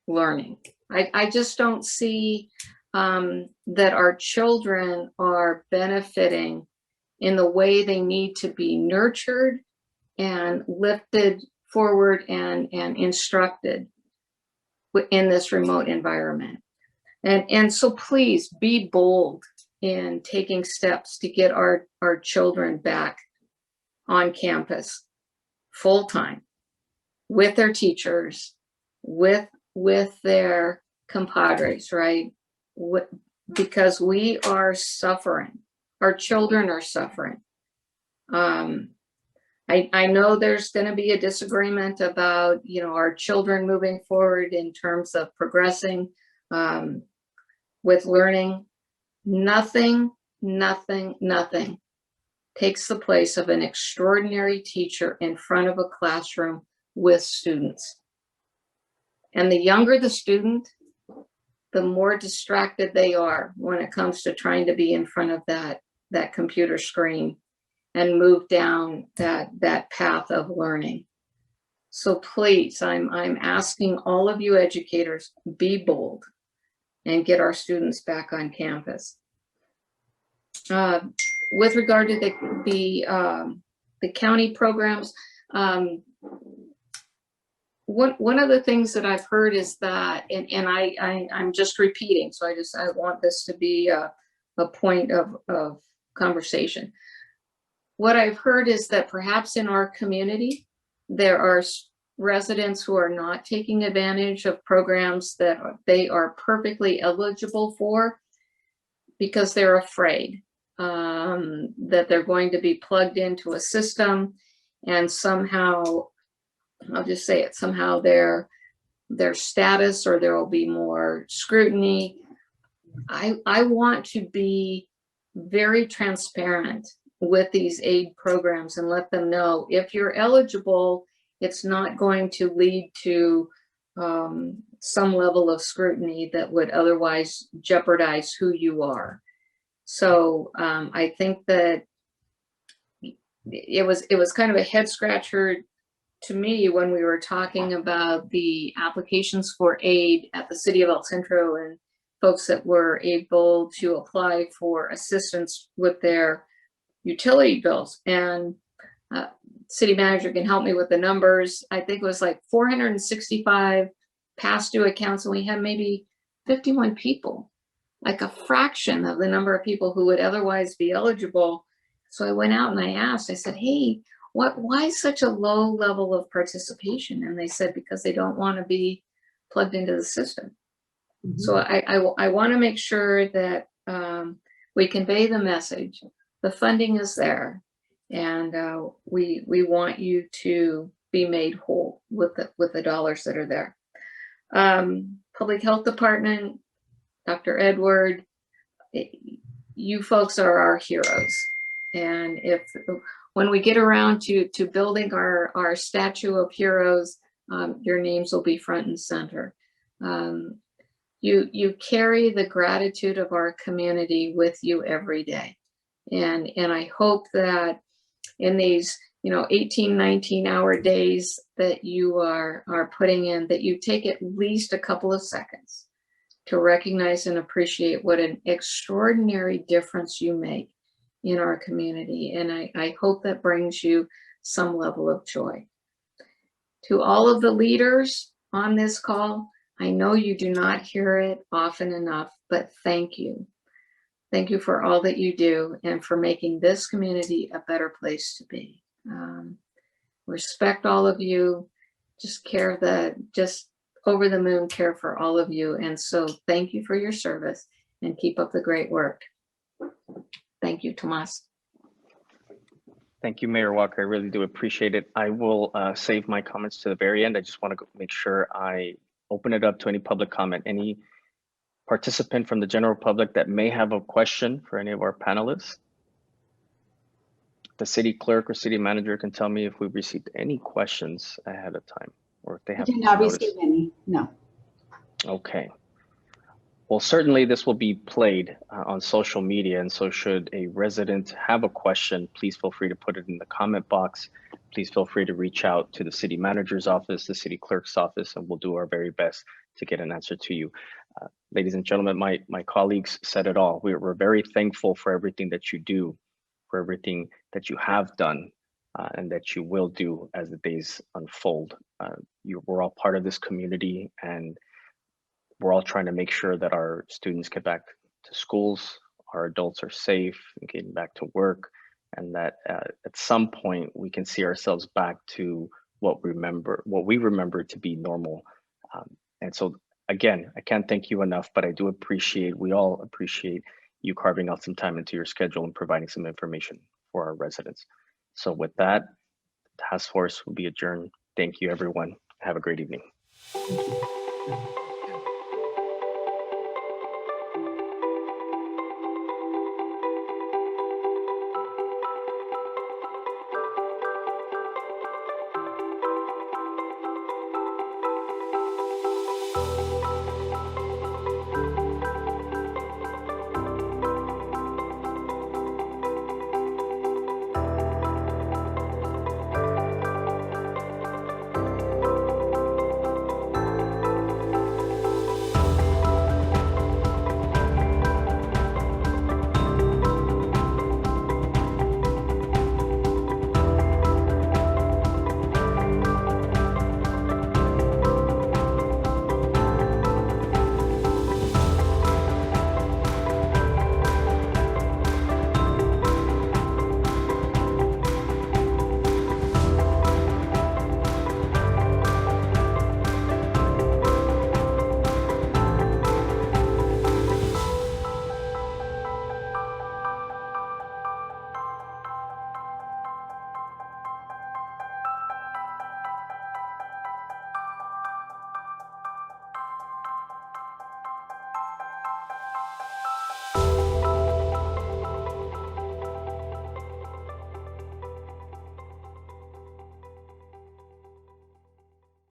learning. I just don't see that our children are benefiting in the way they need to be nurtured and lifted forward and instructed in this remote environment. And so please be bold in taking steps to get our children back on campus full-time with their teachers, with their compadres, right? Because we are suffering. Our children are suffering. I know there's going to be a disagreement about, you know, our children moving forward in terms of progressing with learning. Nothing takes the place of an extraordinary teacher in front of a classroom with students. And the younger the student, the more distracted they are when it comes to trying to be in front of that computer screen and move down that path of learning. So please, I'm asking all of you educators, be bold and get our students back on campus. With regard to the county programs, one of the things that I've heard is that, and I'm just repeating, so I want this to be a point of conversation. What I've heard is that perhaps in our community, there are residents who are not taking advantage of programs that they are perfectly eligible for because they're afraid that they're going to be plugged into a system and somehow, I'll just say it, somehow their status, or there will be more scrutiny. I want to be very transparent with these aid programs and let them know if you're eligible, it's not going to lead to some level of scrutiny that would otherwise jeopardize who you are. So I think that it was kind of a head scratcher to me when we were talking about the applications for aid at the city of El Centro and folks that were able to apply for assistance with their utility bills. And City manager can help me with the numbers. I think it was like 465 past due accounts, and we had maybe 51 people, like a fraction of the number of people who would otherwise be eligible. So I went out and I asked, I said, hey, why such a low level of participation? And they said, because they don't want to be plugged into the system. So I want to make sure that we convey the message. The funding is there, and we want you to be made whole with the dollars that are there. Public Health Department, Dr. Edward, you folks are our heroes. And when we get around to building our statue of heroes, your names will be front and center. You carry the gratitude of our community with you every day. And I hope that in these 18, 19-hour days that you are putting in, that you take at least a couple of seconds to recognize and appreciate what an extraordinary difference you make in our community. And I hope that brings you some level of joy. To all of the leaders on this call, I know you do not hear it often enough, but thank you. Thank you for all that you do and for making this community a better place to be. Respect all of you, just over the moon care for all of you. And so thank you for your service and keep up the great work. Thank you, Tomas. Thank you, Mayor Walker. I really do appreciate it. I will save my comments to the very end. I just want to make sure I open it up to any public comment. Any participant from the general public that may have a question for any of our panelists? The city clerk or city manager can tell me if we've received any questions ahead of time, or if they have We did not noticed. receive any, no. Okay. Well, certainly this will be played on social media, and so should a resident have a question, please feel free to put it in the comment box. Please feel free to reach out to the city manager's office, the city clerk's office, and we'll do our very best to get an answer to you. Ladies and gentlemen, my colleagues said it all. We're very thankful for everything that you do, for everything that you have done, and that you will do as the days unfold. We're all part of this community, and we're all trying to make sure that our students get back to schools, our adults are safe and getting back to work, and that at some point we can see ourselves back to what we remember to be normal. And so again, I can't thank you enough, but I do appreciate, we all appreciate you carving out some time into your schedule and providing some information for our residents. So with that, the task force will be adjourned. Thank you, everyone. Have a great evening.